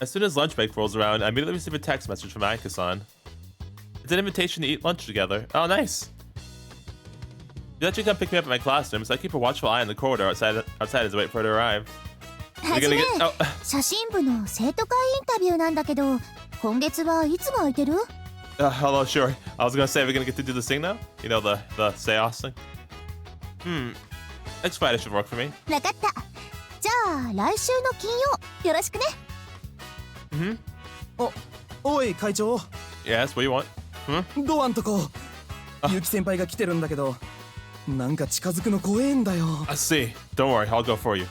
As soon as lunch break rolls around, I immediately receive a text message from Ayaka-san. It's an invitation to eat lunch together. Oh, nice. You let you come pick me up at my classroom, so I keep a watchful eye on the corridor outside as I wait for her to arrive. You're gonna get... Oh. 写真部の生徒会インタビューなんだけど、今月はいつが空いてる? Hello, sure. I was gonna say, we're gonna get to do this thing now? You know, the seance thing? Next Friday should work for me. わかった。じゃあ、来週の金曜、よろしくね。おい、会長。Yes, what do you want? ドアんとこ。ゆき先輩が来てるんだけど、なんか近づくの怖えんだよ。I see. Don't worry, I'll go for you.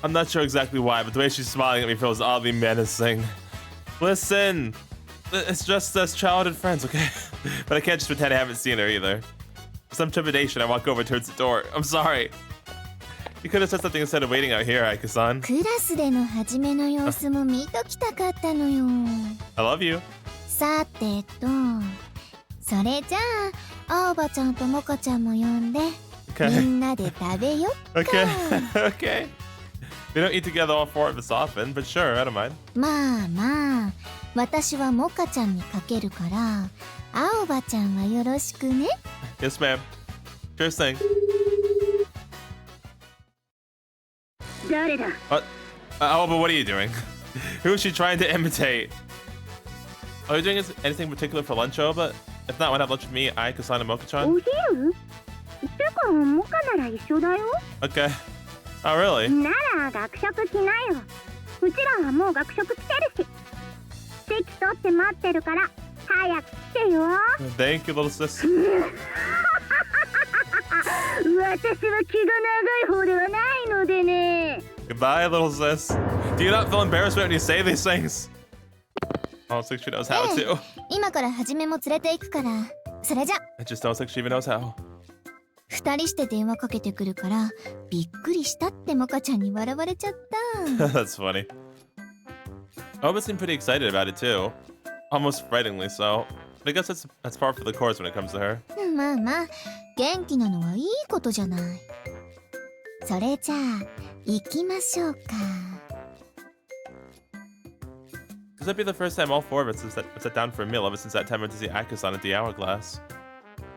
I'm not sure exactly why, but the way she's smiling at me feels oddly menacing. Listen, it's just us childhood friends, okay? But I can't just pretend I haven't seen her either. With some trepidation, I walk over towards the door. I'm sorry. You could have said something instead of waiting out here, Ayaka-san. クラスでの初めの様子も見ときたかったのよ。I love you. さてと、それじゃあ、青葉ちゃんとモカちゃんも呼んで、みんなで食べよっか。Okay, okay. We don't eat together all four of us often, but sure, I don't mind. まあまあ、私はモカちゃんにかけるから、青葉ちゃんはよろしくね。Yes, ma'am. Sure thing. 誰だ? Oh, but what are you doing? Who is she trying to imitate? Are you doing anything particular for lunch, Oba? If not, why not have lunch with me, Ayaka-san, and Moka-chan? お昼? てか、モカなら一緒だよ。Okay. Oh, really? なら学食来なよ。うちらはもう学食来てるし。席取って待ってるから、早く来てよ。Thank you, little sis. 私は気が長い方ではないのでね。Goodbye, little sis. Do you not feel embarrassment when you say these things? I don't think she knows how to. 今からはじめも連れて行くから、それじゃ。I just don't think she even knows how. 二人して電話かけてくるから、びっくりしたってモカちゃんに笑われちゃった。That's funny. Oba seemed pretty excited about it too. Almost frighteningly so. But I guess that's par for the course when it comes to her. まあまあ、元気なのはいいことじゃない。それじゃあ、行きましょうか。This might be the first time all four of us have sat down for a meal ever since that time we went to see Ayaka-san at the hourglass.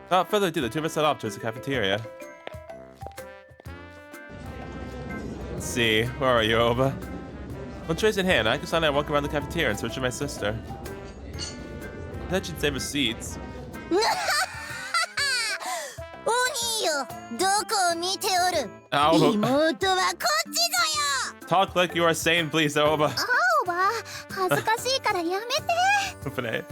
Without further ado, the two of us set off towards the cafeteria. Let's see, where are you, Oba? One trays in hand, Ayaka-san and I walk around the cafeteria in search of my sister. I thought she'd save us seats. お兄よ、どこを見ておる。 Oba. 妹はこっちぞよ。 Talk like you are sane, please, Oba. 青葉、恥ずかしいからやめて。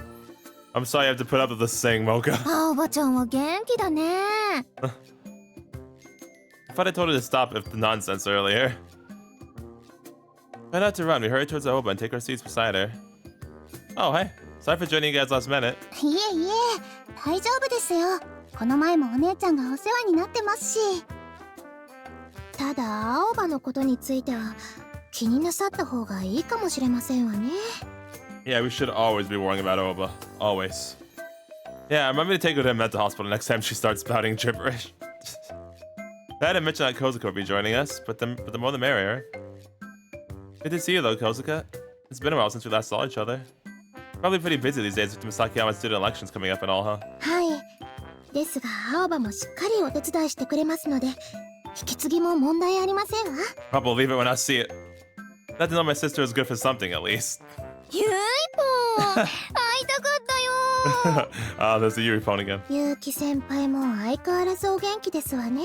I'm sorry I have to put up with this thing, Mocha. 青葉ちゃんは元気だね。I thought I told her to stop with the nonsense earlier. Try not to run. We hurry towards Oba and take our seats beside her. Oh, hey. Sorry for joining you guys last minute. いえいえ、大丈夫ですよ。この前もお姉ちゃんがお世話になってますし。ただ、青葉のことについては気になさった方がいいかもしれませんわね。Yeah, we should always be worrying about Oba. Always. Yeah, remember to take her to a mental hospital next time she starts spouting gibberish. I hadn't mentioned that Kozuka would be joining us, but the more the merrier. Good to see you though, Kozuka. It's been a while since we last saw each other. Probably pretty busy these days with the Misakiyama student elections coming up and all, huh? はい。ですが、青葉もしっかりお手伝いしてくれますので、引き継ぎも問題ありませんわ。I'll believe it when I see it. Glad to know my sister is good for something at least. ゆいぽん、会いたかったよ。Ah, there's the Yuri phone again. ゆうき先輩も相変わらずお元気ですわね。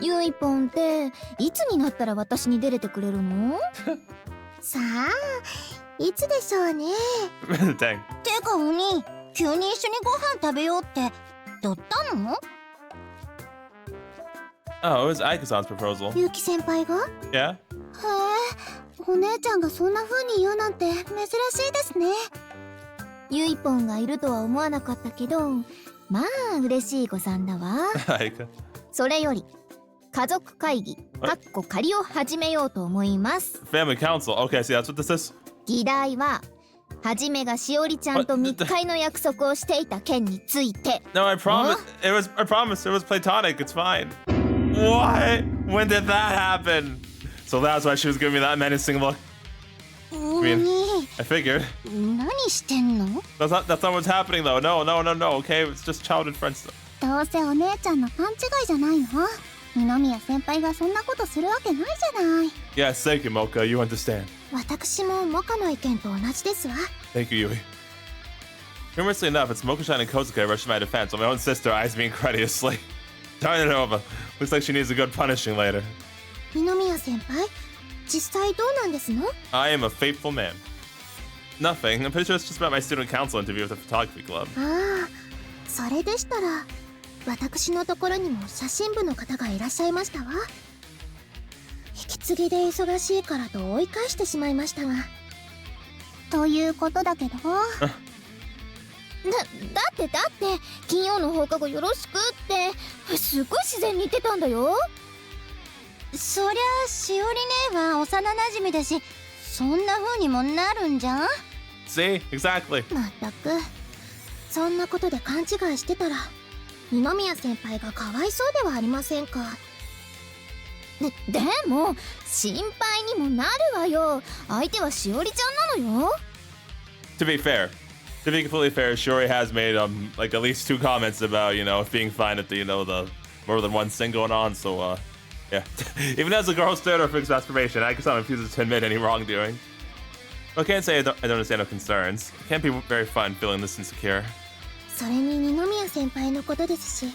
ゆいぽんっていつになったら私に出れてくれるの？さあ、いつでしょうね。Dang. てかお兄、急に一緒にご飯食べようってどったの？ Oh, it was Ayaka-san's proposal. ゆうき先輩が？ Yeah? へえ、お姉ちゃんがそんな風に言うなんて珍しいですね。ゆいぽんがいるとは思わなかったけど、まあ嬉しい誤算だわ。Ayaka. それより家族会議仮を始めようと思います。 Family council. Okay, see, that's what this is? 議題ははじめがしおりちゃんと密会の約束をしていた件について。 No, I promise. I promise. It was platonic. It's fine. What? When did that happen? So that's why she was giving me that menacing look. I mean, I figured. 何してんの？ That's not what's happening though. No, okay? It's just childhood friends. どうせお姉ちゃんの勘違いじゃないの？二宮先輩がそんなことするわけないじゃない。 Yes, thank you, Mocha. You understand. 私もモカの意見と同じですわ。 Thank you, Yui. Humorously enough, it's Mocha-chan and Kozuka rushing my defense, while my own sister eyes me incredulously. Darn it over. Looks like she needs a good punishing later. 二宮先輩、実際どうなんですの？ I am a fateful man. Nothing. I'm pretty sure it's just about my student council interview with the photography club. ああ、それでしたら私のところにも写真部の方がいらっしゃいましたわ。引き継ぎで忙しいからと追い返してしまいましたが。ということだけどだって金曜の放課後よろしくってすごい自然に言ってたんだよ。そりゃしおり姉は幼馴染だし、そんな風にもなるんじゃん。 See? Exactly. まったくそんなことで勘違いしてたら二宮先輩がかわいそうではありませんか。でも心配にもなるわよ。相手はしおりちゃんなのよ。 To be completely fair, Shiori has made like at least 2 comments about, you know, being fine at the, the more than one thing going on, so yeah. Even as a girl stood or fixed aspiration, I guess I'm refuses to admit any wrongdoing. I can't say I don't understand no concerns. It can't be very fun feeling this insecure. それに二宮先輩のことですし、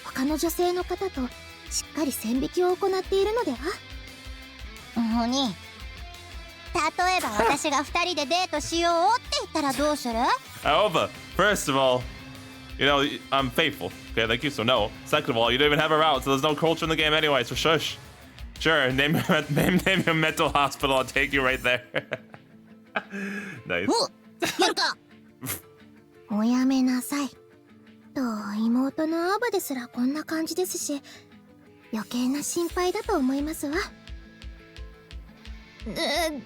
他の女性の方としっかり線引きを行っているのでは。おに、例えば私が2人でデートしようって言ったらどうする？ However, first of all, you know, I'm faithful. Okay, thank you, so no. Second of all, you don't even have a route, so there's no culture in the game anyway, so shush. Sure, name your mental hospital, I'll take you right there. Nice. やるかおやめなさいと妹のアバですらこんな感じですし、余計な心配だと思いますわ。じゃあモ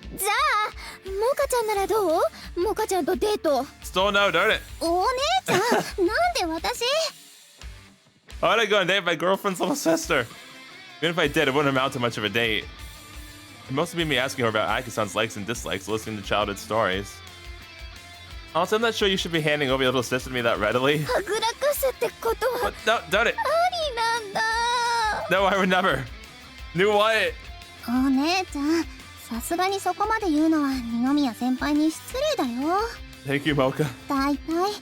カちゃんならどう？モカちゃんとデート。 Still no, darn it. お姉ちゃんなんで私？ Why would I go on a date with my girlfriend's little sister? Even if I did, it wouldn't amount to much of a date. It'd mostly be me asking her about Ayaka-san's likes and dislikes, listening to childhood stories. Also, I'm not sure you should be handing over your little sister to me that readily. はぐらかすってことは What? No, darn it. ありなんだ。 No, I would never. Knew what? お姉ちゃん、さすがにそこまで言うのは二宮先輩に失礼だよ。 Thank you, Mocha. だいたい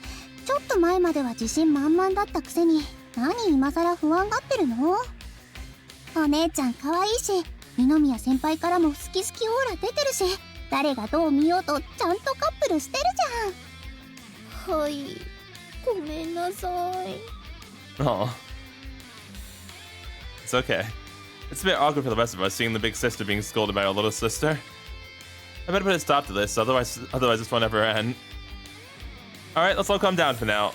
ちょっと前までは自信満々だったくせに何今さら不安がってるの？お姉ちゃん可愛いし、二宮先輩からも好き好きオーラ出てるし、誰がどう見ようとちゃんとカップルしてるじゃん。はい、ごめんなさい。 Aw. It's okay. It's a bit awkward for the rest of us, seeing the big sister being scolded by our little sister. I better put a stop to this, otherwise this won't ever end. Alright, let's all calm down for now.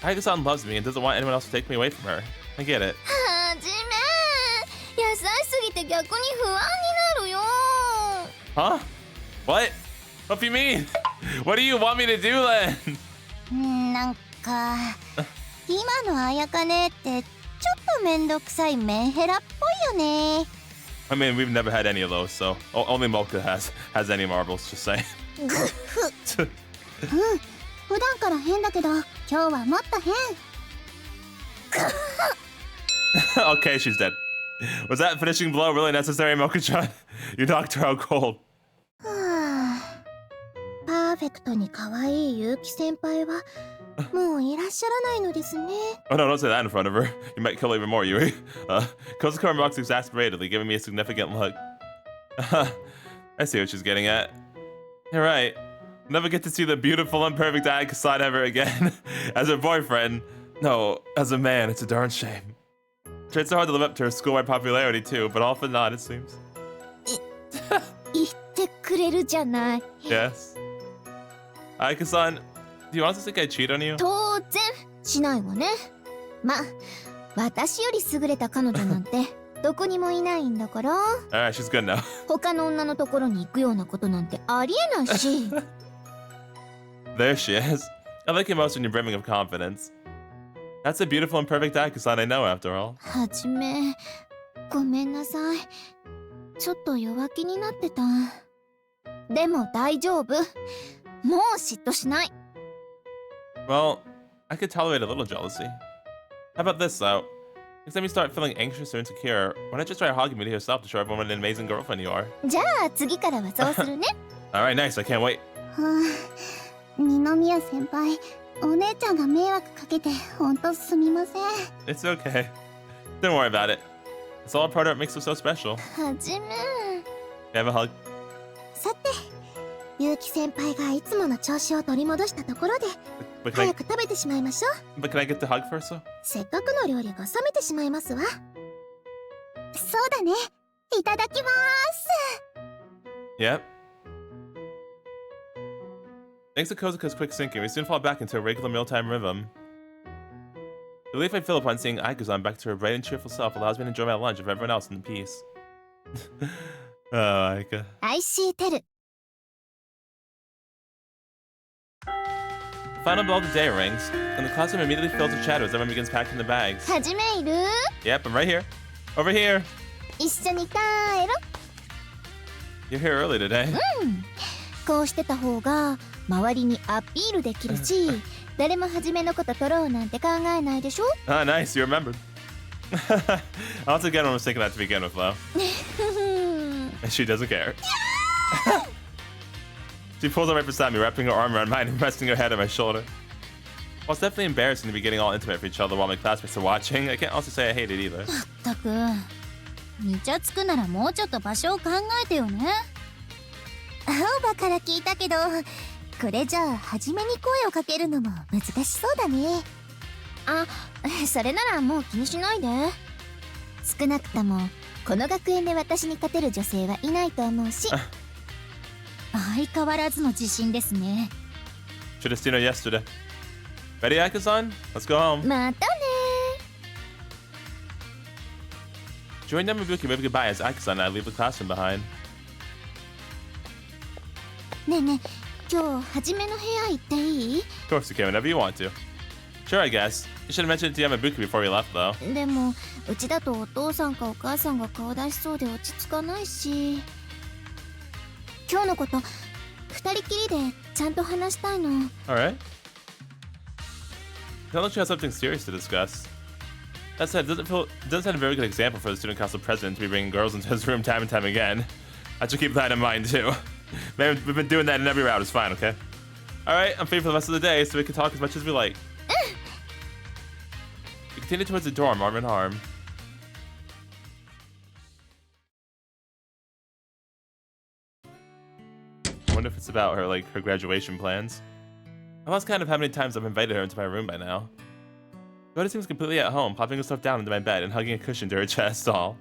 Ayaka-san loves me and doesn't want anyone else to take me away from her. I get it. はじめ、優しすぎて逆に不安になるよ。 Huh? What? What do you mean? What do you want me to do then? なんか今の綾香ねってちょっとめんどくさいメンヘラっぽいよね。 I mean, we've never had any of those, so only Mocha has any marbles, just saying. 普段から変だけど今日はもっと変。 Okay, she's dead. Was that finishing blow really necessary, Mocha-chan? You knocked her out cold. はあ、パーフェクトに可愛い結城先輩はもういらっしゃらないのですね。 Oh no, don't say that in front of her. You might kill her even more, Yui. Kozuka remarks exasperatedly, giving me a significant look. I see what she's getting at. You're right. Never get to see the beautiful and perfect Ayaka-san ever again. As her boyfriend. No, as a man, it's a darn shame. Tried so hard to live up to her schoolwide popularity too, but all for naught, it seems. 言ってくれるじゃない。 Yes. Ayaka-san, do you honestly think I cheat on you? 当然しないわね。ま、私より優れた彼女なんてどこにもいないんだから。 Alright, she's good now. 他の女のところに行くようなことなんてありえないし。There she is. I like your most when you're brimming of confidence. That's a beautiful and perfect Ayaka-san I know, after all. はじめ、ごめんなさい。ちょっと弱気になってた。でも大丈夫。もう嫉妬しない。 Well, I could tolerate a little jealousy. How about this, though? Next time you start feeling anxious or insecure, why not just try hugging me to yourself to show everyone what an amazing girlfriend you are? じゃあ次からはそうするね。Alright, nice. I can't wait. 二宮先輩、お姉ちゃんが迷惑かけてほんとすみません。 It's okay. Don't worry about it. It's all a part of what makes her so special. はじめ。 Can I have a hug? さて、結城先輩がいつもの調子を取り戻したところで、 But can 早く食べてしまいましょう。 I get the hug first, though? せっかくの料理が冷めてしまいますわ。そうだね。いただきまーす。 Yep. Thanks to Kozuka's quick sinking, we soon fall back into a regular mealtime rhythm. The relief I feel upon seeing Ayaka back to her bright and cheerful self allows me to enjoy my lunch with everyone else in peace. Oh, Ayaka. IxSHE Tell. The final bell of the day rings, and the classroom immediately fills with chatter as everyone begins packing the bags. はじめいる？ Yep, I'm right here. Over here. 一緒に帰ろ。 You're here early today. こうしてた方が周りにアピールできるし、誰もはじめのこと取ろうなんて考えないでしょ。 Ah, nice, you remembered. Once again, I was thinking that to begin with, though. And she doesn't care. She pulls up right beside me, wrapping her arm around mine and resting her head on my shoulder. While it's definitely embarrassing to be getting all intimate for each other while my classmates are watching, I can't also say I hate it either. ったく、イチャつくならもうちょっと場所を考えてよね。青葉から聞いたけど、これじゃあ初めに声をかけるのも難しそうだね。あ、それならもう気にしないで。少なくともこの学園で私に勝てる女性はいないと思うし。相変わらずの自信ですね。 Should have seen her yesterday. Ready, Ayaka-san? Let's go home. またね。 During Nemabuki, wave goodbye as Ayaka-san and I leave the classroom behind. ねえねえ、今日初めの部屋行っていい？ Of course you can, whenever you want to. Sure, I guess. You should have mentioned it to Yamabuki before we left, though. でもうちだとお父さんかお母さんが顔出しそうで落ち着かないし、今日のこと二人きりでちゃんと話したいの。 Alright. Tell us you have something serious to discuss. That said, it doesn't set a very good example for the student council president to be bringing girls into his room time and time again. I should keep that in mind, too. Man, we've been doing that in every route, it's fine, okay? Alright, I'm free for the rest of the day, so we can talk as much as we like. We continue towards the dorm, arm in arm. I wonder if it's about her, like, her graduation plans. I lost count of how many times I've invited her into my room by now. Rhoda seems completely at home, popping herself down into my bed and hugging a cushion to her chest, all.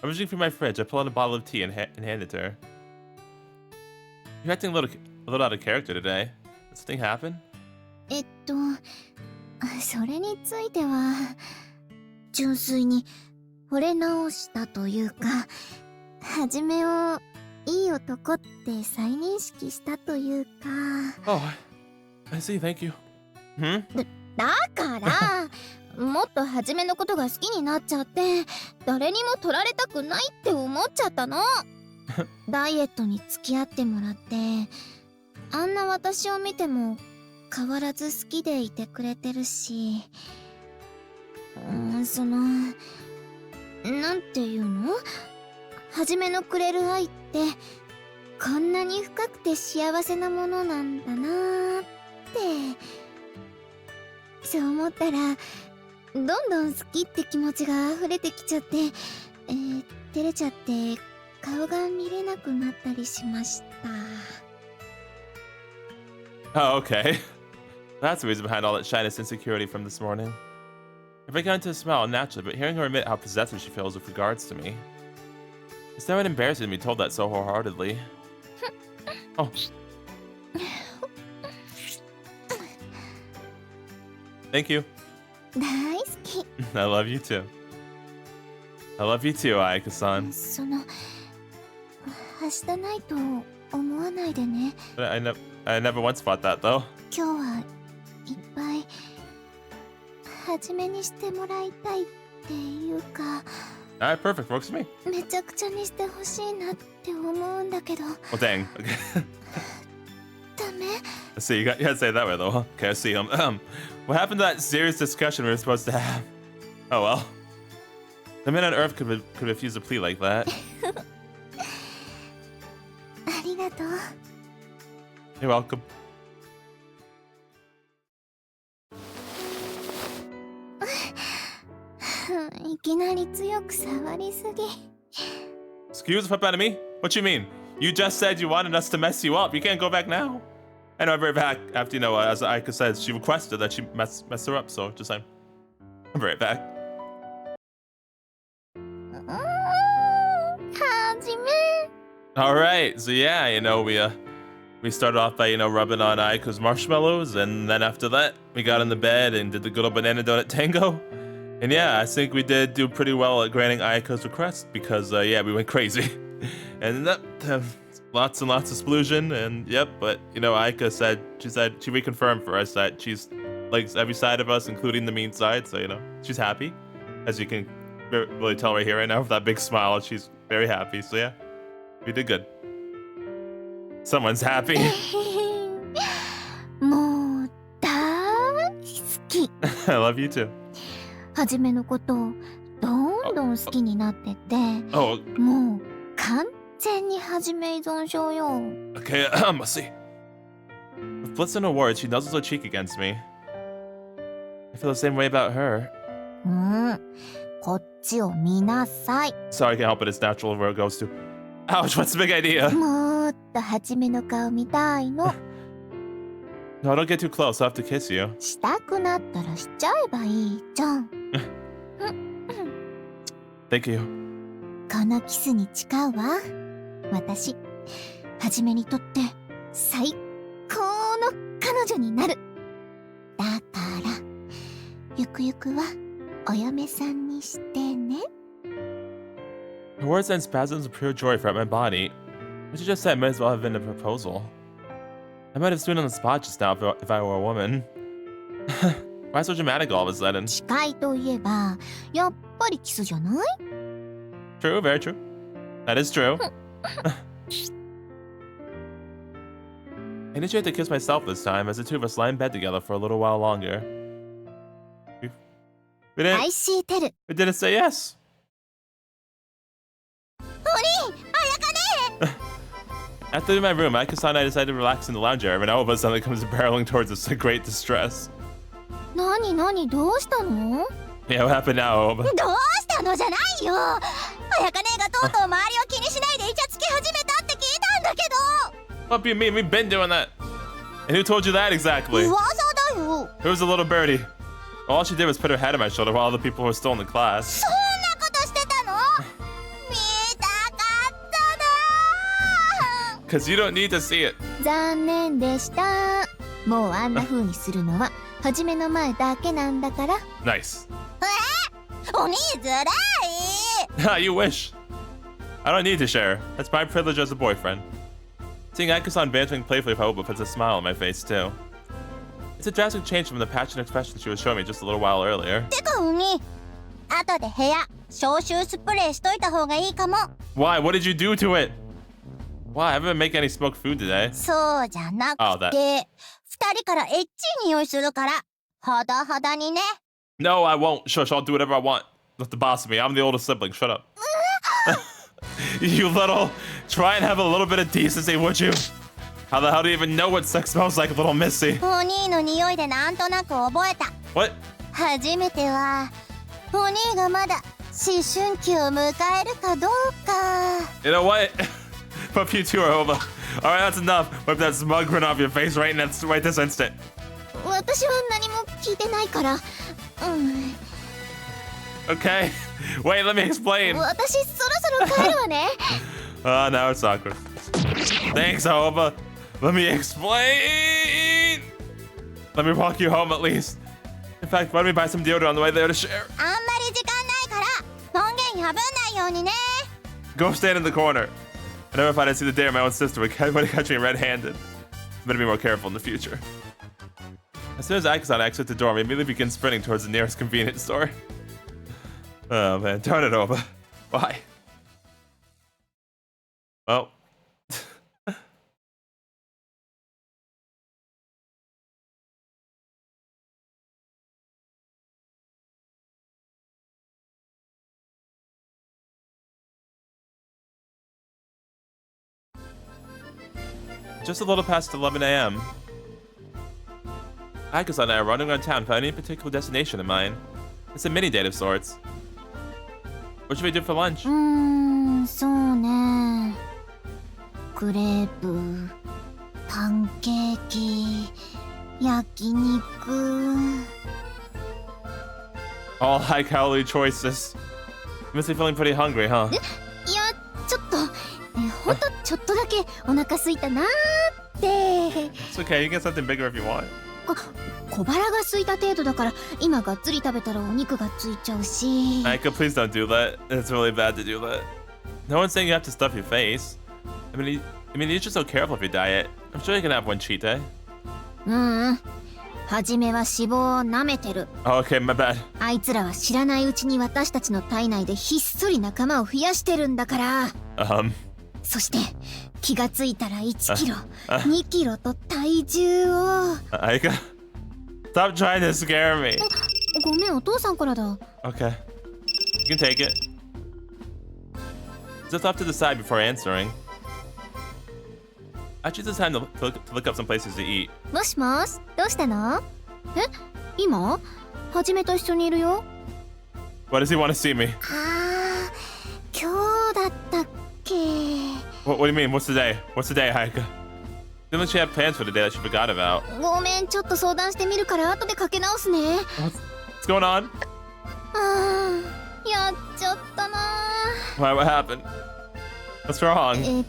I'm reaching for my fridge, I pull out a bottle of tea and hand it to her. You're acting a little out of character today. Did something happen? それについては純粋に惚れ直したというか、はじめをいい男って再認識したというか。 Oh, I see, thank you. Hmm? だからもっとはじめのことが好きになっちゃって誰にも取られたくないって思っちゃったの。ダイエットに付き合ってもらってあんな私を見ても変わらず好きでいてくれてるし、なんていうの、はじめのくれる愛ってこんなに深くて幸せなものなんだなーって、そう思ったらどんどん好きって気持ちが溢れてきちゃって、照れちゃって顔が見れなくなったりしました。 Oh, okay. That's the reason behind all that shyness and insecurity from this morning. I break out into a smile naturally, but hearing her admit how possessive she feels with regards to me. It's downright embarrassing to be told that so wholeheartedly. Oh. Thank you. 大好き。 I love you too. I love you too, Ayaka-san. はしたないと思わないでね。 But I never once thought that, though. 今日はいっぱいはじめにしてもらいたいっていうか、Alright, perfect. Works for me. めちゃくちゃにしてほしいなって思うんだけど Well, dang. Okay. ダメ Let's see, you gotta say it that way though. Okay, I see. What happened to that serious discussion we were supposed to have? Oh well. The man on Earth could refuse a plea like that. ありがとう You're welcome. いきなり強く触りすぎ Excuse the fuck out of me? What you mean? You just said you wanted us to mess you up. You can't go back now. I know I'm very back after, you know, as Ayaka said, she requested that she mess her up, so just saying. I'm right back. はじめ Alright, so yeah, you know, we started off by, you know, rubbing on Ayaka's marshmallows, and then after that, we got in the bed and did the good old banana donut tango. And yeah, I think we did do pretty well at granting Ayaka's request because, yeah, we went crazy. And lots and lots of splusion, and yep, but, you know, Ayaka said she reconfirmed for us that she's likes every side of us, including the mean side, so, you know, she's happy. As you can really tell right here, right now, with that big smile, she's very happy, so yeah, we did good. Someone's happy. もう大好き I love you too. はじめのことをどんどん好きになってって Oh, もう完全にはじめ依存症よ okay, let's see. With Bliss and awards, she nuzzles her cheek against me. I feel the same way about her. こっちを見なさい Sorry, I can't help it, it's natural where it goes to. Ouch, what's the big idea? もっとはじめの顔見たいの No, don't get too close, I'll have to kiss you. したくなったらしちゃえばいいじゃん Thank you. このキスに誓うわ私はじめにとって最高の彼女になるだからゆくゆくはお嫁さんにしてね Her words send spasms of pure joy throughout my body. What you just said might as well have been a proposal. I might have stood on the spot just now if I were a woman. Why so dramatic all of a sudden? 誓いといえばやっぱりキスじゃない True, very true. That is true. I initiated to kiss myself this time as the two of us lie in bed together for a little while longer. We didn't, IxSHE Tell we didn't say yes. お兄あやかね After leaving my room, Ayaka-san and I decided to relax in the lounge area, and all of us suddenly comes barreling towards us in great distress. 何どうしたの Yeah, what happened now? どうしたのじゃないよあやかねがとうとう周りを気にしないでイチャつき始めたって聞いたんだけど What do you mean? We've been doing that. And who told you that exactly? 噂だよ It was a little birdie. All she did was put her head on my shoulder while other people were still in the class. そんなことしてたの見たかったな Because you don't need to see it. 残念でしたもうあんな風にするのははじめの前だけなんだから Nice. お兄ずらい You wish. I don't need to share. That's my privilege as a boyfriend. Seeing Ayaka-san bantering playfully with Aoba puts a smile on my face, too. It's a drastic change from the passionate expression she was showing me just a little while earlier. てかお兄後で部屋消臭スプレーしといた方がいいかも Why? What did you do to it? Why? I haven't been making any smoked food today. そうじゃな Oh, く that. て二人からエッチい匂いするからほどほどにね No, I won't. Shush, I'll do whatever I want. Let the boss of me. I'm the older sibling. Shut up. You little... Try and have a little bit of decency, would you? How the hell do you even know what sex smells like, little Missy? お兄の匂いでなんとなく覚えた What? 初めてはお兄がまだ思春期を迎えるかどうか You know what? Fuck you two are over. Alright, that's enough. Wipe that smug grin off your face right this instant. 私は何も聞いてないから Okay? Wait, let me explain. 私そろそろ帰るわね Now it's awkward. Thanks, Aoba. Let me explain. Let me walk you home at least. In fact, why don't we buy some deodorant on the way there to share? あんまり時間ないから門限破んないようにね Go stand in the corner. I never thought I'd see the day where my own sister would catch me red-handed. Better be more careful in the future. As soon as Ayaka-san exits the door, we immediately begin sprinting towards the nearest convenience store. Oh man, turn it over. Why? Well. Just a little past 11 a.m. Ayaka and I are running around town without any particular destination in mind. It's a mini date of sorts. What should we do for lunch? そうね。クレープ、パンケーキ、焼肉。All high-calorie choices. You must be feeling pretty hungry, huh? いや、ちょっと、ほんとちょっとだけお腹空いたなーって。It's okay, you can get something bigger if you want. 小腹が空いた程度だから今がっつり食べたらお肉がついちゃうし。Ayaka, please don't do that. It's really bad to do that. No one's saying you have to stuff your face. I mean, you're just so careful with your diet. I'm sure you can have one cheat day. はじめは脂肪を舐めてる。Oh, okay, my bad. あいつらは知らないうちに私たちの体内でひっそり仲間を増やしてるんだから。そして気がついたら1キロ、2キロと体重を。Ayaka, stop trying to scare me. ごめん、お父さんからだ。Okay, you can take it. Just have to decide before answering. I choose this time to look up some places to eat. もしもし、どうしたの？今？はじめと一緒にいるよ。Why does he want to see me? 今日だったっけ？ What do you mean? What's today? What's today, Ayaka? Didn't like she had plans for the day that she forgot about. ごめん、ちょっと相談してみるから後でかけ直すね。What's going on? やっちゃったな。What happened? What's wrong?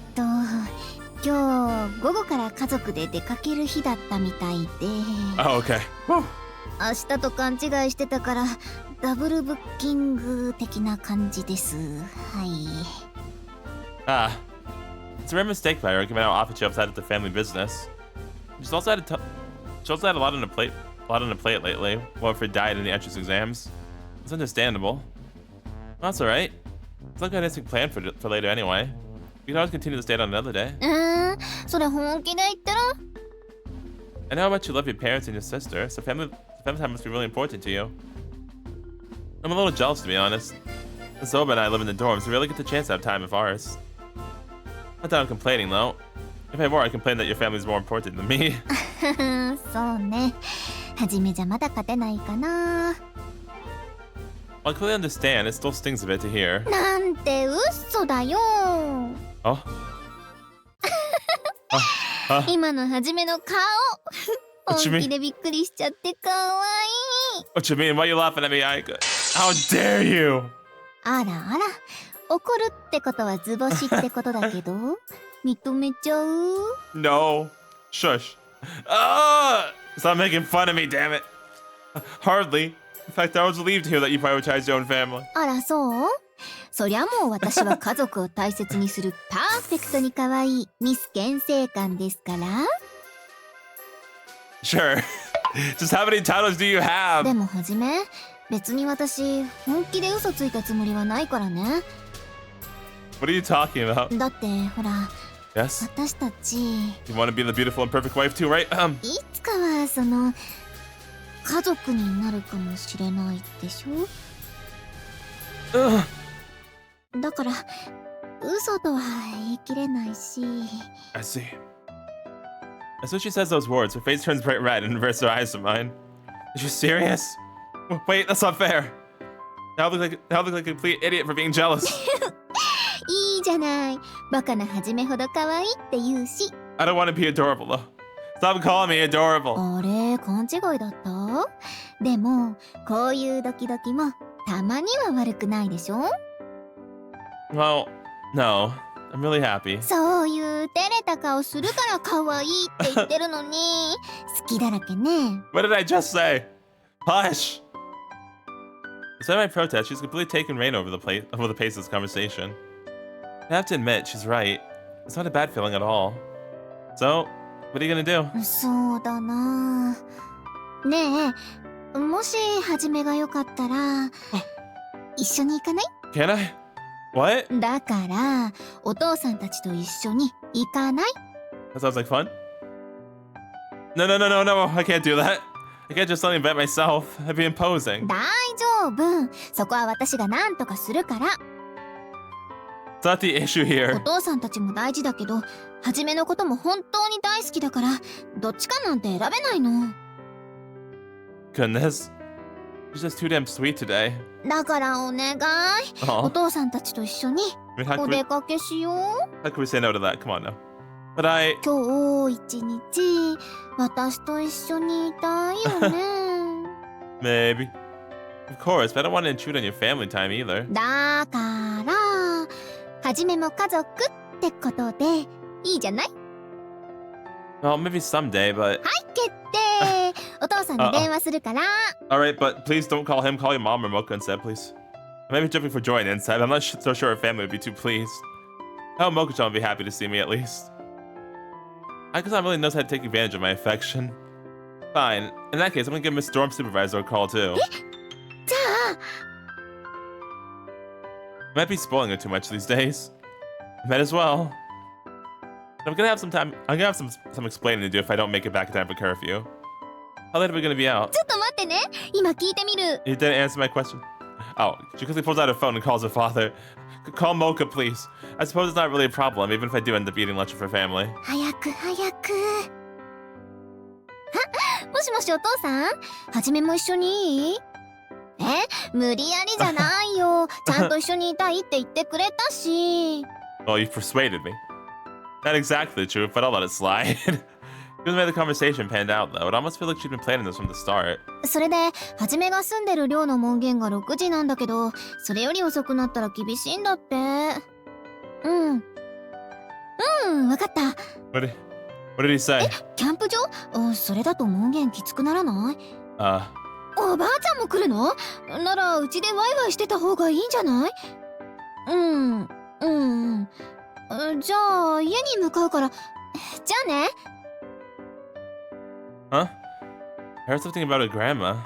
今日午後から家族で出かける日だったみたいで。Oh, okay. Whew. 明日と勘違いしてたからダブルブッキング的な感じです。はい。It's a rare mistake by her, given how often she helps out at the family business. She's also had a lot on the plate lately, one for diet and the entrance exams. It's understandable. That's alright. It's not got anything planned for later anyway. We can always continue this date on another day. それ本気で言ってる？ I know how much you love your parents and your sister, so family time must be really important to you. I'm a little jealous, to be honest. Zoba and I live in the dorms, we really get the chance to have time of ours. Not that I'm complaining, though. If I were, I'd complain that your family is more important than me. そうね。はじめじゃまだ勝てないかな。Well, I clearly understand. It still stings a bit to hear. なんて嘘だよ。Oh? 今のはじめの顔。本気でびっくりしちゃってかわいい。What you mean? Why are you laughing at me, Ayaka? How dare you? あらあら、怒るってことは図星ってことだけど、認めちゃう？ No. Shush. Stop making fun of me, damn it. Hardly. In fact, I was relieved to hear that you prioritize your own family. あらそう？そりゃもう私は家族を大切にするパーフェクトに可愛いミス牽制官ですから。Sure. Just how many titles do you have? でもはじめ、別に私本気で嘘ついたつもりはないからね。What are you talking about? だってほら、 Yes? 私たち You want to be the beautiful and perfect wife too, right? いつかはその家族になるかもしれないでしょ。だから嘘とは言い切れないし。 I see. As soon as she says those words, her face turns bright red and inverts her eyes to mine. Is she serious? Wait, that's not fair. Now I look like a complete idiot for being jealous. いいじゃない。バカなはじめほど可愛いって言うし。I don't want to be adorable though. Stop calling me adorable. あれ、勘違いだった？でも、こういうドキドキもたまには悪くないでしょ？ Well, no. I'm really happy. そういう照れた顔するから可愛いって言ってるのに、好きだらけね。What did I just say? Hush! Despite my protest, she's completely taken reign over the pace of this conversation. I have to admit, she's right. It's not a bad feeling at all. So, what are you gonna do? そうだな。ねえ、もしはじめがよかったら、一緒に行かない？ Can I? What? だからお父さんたちと一緒に行かない？ That sounds like fun. No, no, no, no, no. I can't do that. I can't just suddenly invite myself. I'd be imposing. 大丈夫。そこは私が何とかするから。It's not the issue お here. 父さんたちも大事だけど、はじめのことも本当に大好きだから、どっちかなんて選べないの。Goodness. She's just too damn sweet today. だからお願い。お Oh. 父さんたちと一緒に I mean, how お could 出 we, かけしよう。 how could we say no to that? Come on now. But I... 今日一日、私と一緒にいたいよね。Maybe. Of course, but I don't want to intrude on your family time either. だから、はじめも家族ってことでいいじゃない？ Well, maybe someday, but... 決定。お父さんに電話するから。Alright, but please don't call him. Call your mom or Mocha instead, please. I may be jumping for joy inside. I'm not so sure her family would be too pleased. I hope Mocha-chan would be happy to see me at least. Ayaka-san really knows how to take advantage of my affection. Fine. In that case, I'm gonna give Miss Storm Supervisor a call too. じゃあ、 Might be spoiling her too much these days. Might as well. I'm gonna have some time. I'm gonna have some explaining to do if I don't make it back in time for curfew. How late are we gonna be out? ちょっと待ってね。今聞いてみる。 You didn't answer my question. Oh, she quickly pulls out her phone and calls her father. Call Mocha, please. I suppose it's not really a problem, even if I do end up eating lunch with her family. 早く早く。あ、もしもしお父さん？はじめも一緒にいい？無理やりじゃないよ。ちゃんと一緒にいたいって言ってくれたし。 Well, you persuaded me. Not exactly the truth, but I'll let it slide. Given the way the conversation panned out, though, it almost feels like she'd been planning this from the start. それで、はじめが住んでる寮の門限が6時なんだけど、それより遅くなったら厳しいんだって。わかった。 What did he say? キャンプ場？それだと門限きつくならない？おばあちゃんも来るの？ならうちでワイワイしてた方がいいんじゃない？じゃあ家に向かうから。じゃあね。 Huh? I heard something about her grandma.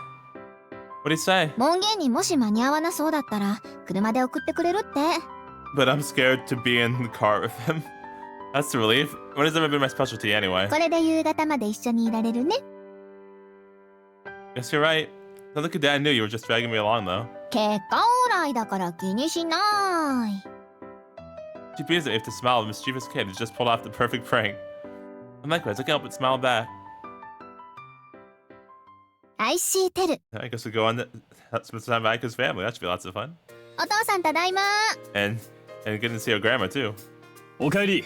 What did he say? 門限にもし間に合わなそうだったら車で送ってくれるって。 But I'm scared to be in the car with him. That's the relief. What has ever been my specialty anyway? これで夕方まで一緒にいられるね。 Guess you're right. Sounds like your dad knew you were just dragging me along, though. 結果オーライだから気にしない。 She beats it if the smile of a mischievous kid has just pulled off the perfect prank. And likewise, I can't help but smile back. IxSHE Tell. I guess we'll go on spend some time with Ayaka's family. That should be lots of fun. お父さんただいま。 And getting to see her grandma, too. おかえり。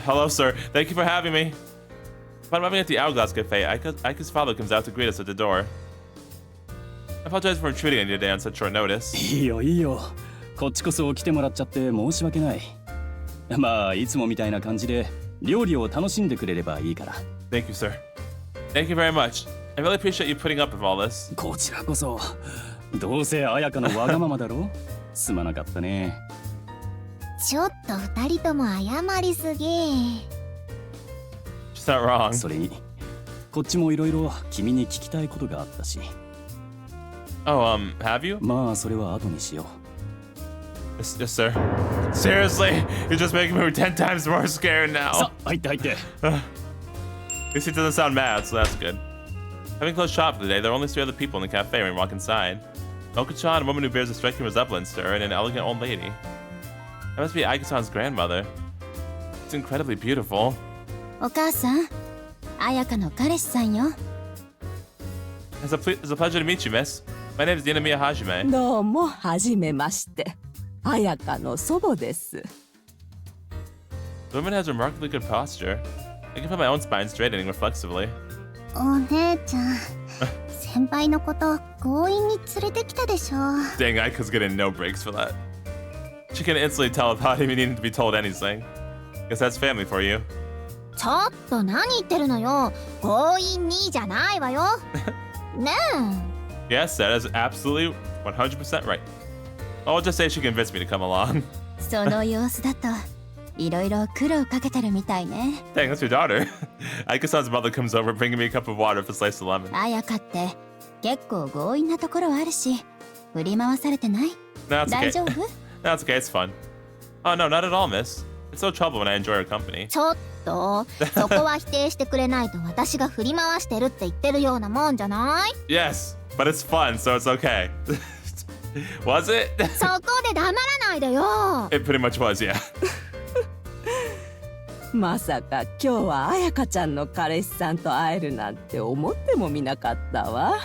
Hello, sir. Thank you for having me. Upon arriving at the Hourglass Cafe, Ayaka's father comes out to greet us at the door. I apologize for intruding on you today on such short notice. いいよいいよ。こっちこそ来てもらっちゃって申し訳ない。まあいつもみたいな感じで料理を楽しんでくれればいいから。Thank you, sir. Thank you very much. I really appreciate you putting up with all this. こちらこそ。どうせ彩香のわがままだろ。すまなかったね。ちょっと二人とも謝りすぎ。 She's not wrong. それにこっちもいろいろ君に聞きたいことがあったし。Oh, have you? まあそれは後にしよう。 Yes, sir. Seriously, you're just making me 10 times more scared now. さあ入って入って。At least he doesn't sound mad, so that's good. Having closed shop for the day, there are only 3 other people in the cafe when we walk inside. Mocha-chan, a woman who bears a striking resemblance to her, and an elegant old lady. That must be Ayaka-san's grandmother. It's incredibly beautiful. お母さん、彩香の彼氏さんよ。 It's a pleasure to meet you, miss. My name is Yanamiya Hajime. どうもはじめまして。彩香の祖母です。 The woman has remarkably good posture. I can feel my own spine straightening reflexively. お姉ちゃん、先輩のこと強引に連れてきたでしょ。 Dang, Ayaka's getting no breaks for that. She can instantly tell without even needing to be told anything. Guess that's family for you. ちょっと何言ってるのよ。強引にじゃないわよ。ねえ。 Yes, that is absolutely 100% right. I'll just say she convinced me to come along. その様子だといろいろ苦労かけてるみたいね。 Dang, that's your daughter. Ayaka-san's mother comes over bringing me a cup of water for sliced lemon. 彩香って結構強引なところあるし、振り回されてない？ No, it's 大 okay. 丈夫？ That's okay, it's fun. Oh no, not at all, miss. It's no trouble when I enjoy your company. ちょっとそこは否定してくれないと私が振り回してるって言ってるようなもんじゃない Yes, but it's fun, so it's okay. Was it? そこで黙らないでよ It pretty much was, yeah. まさか今日は彩香ちゃんの彼氏さんと会えるなんて思ってもみなかったわ。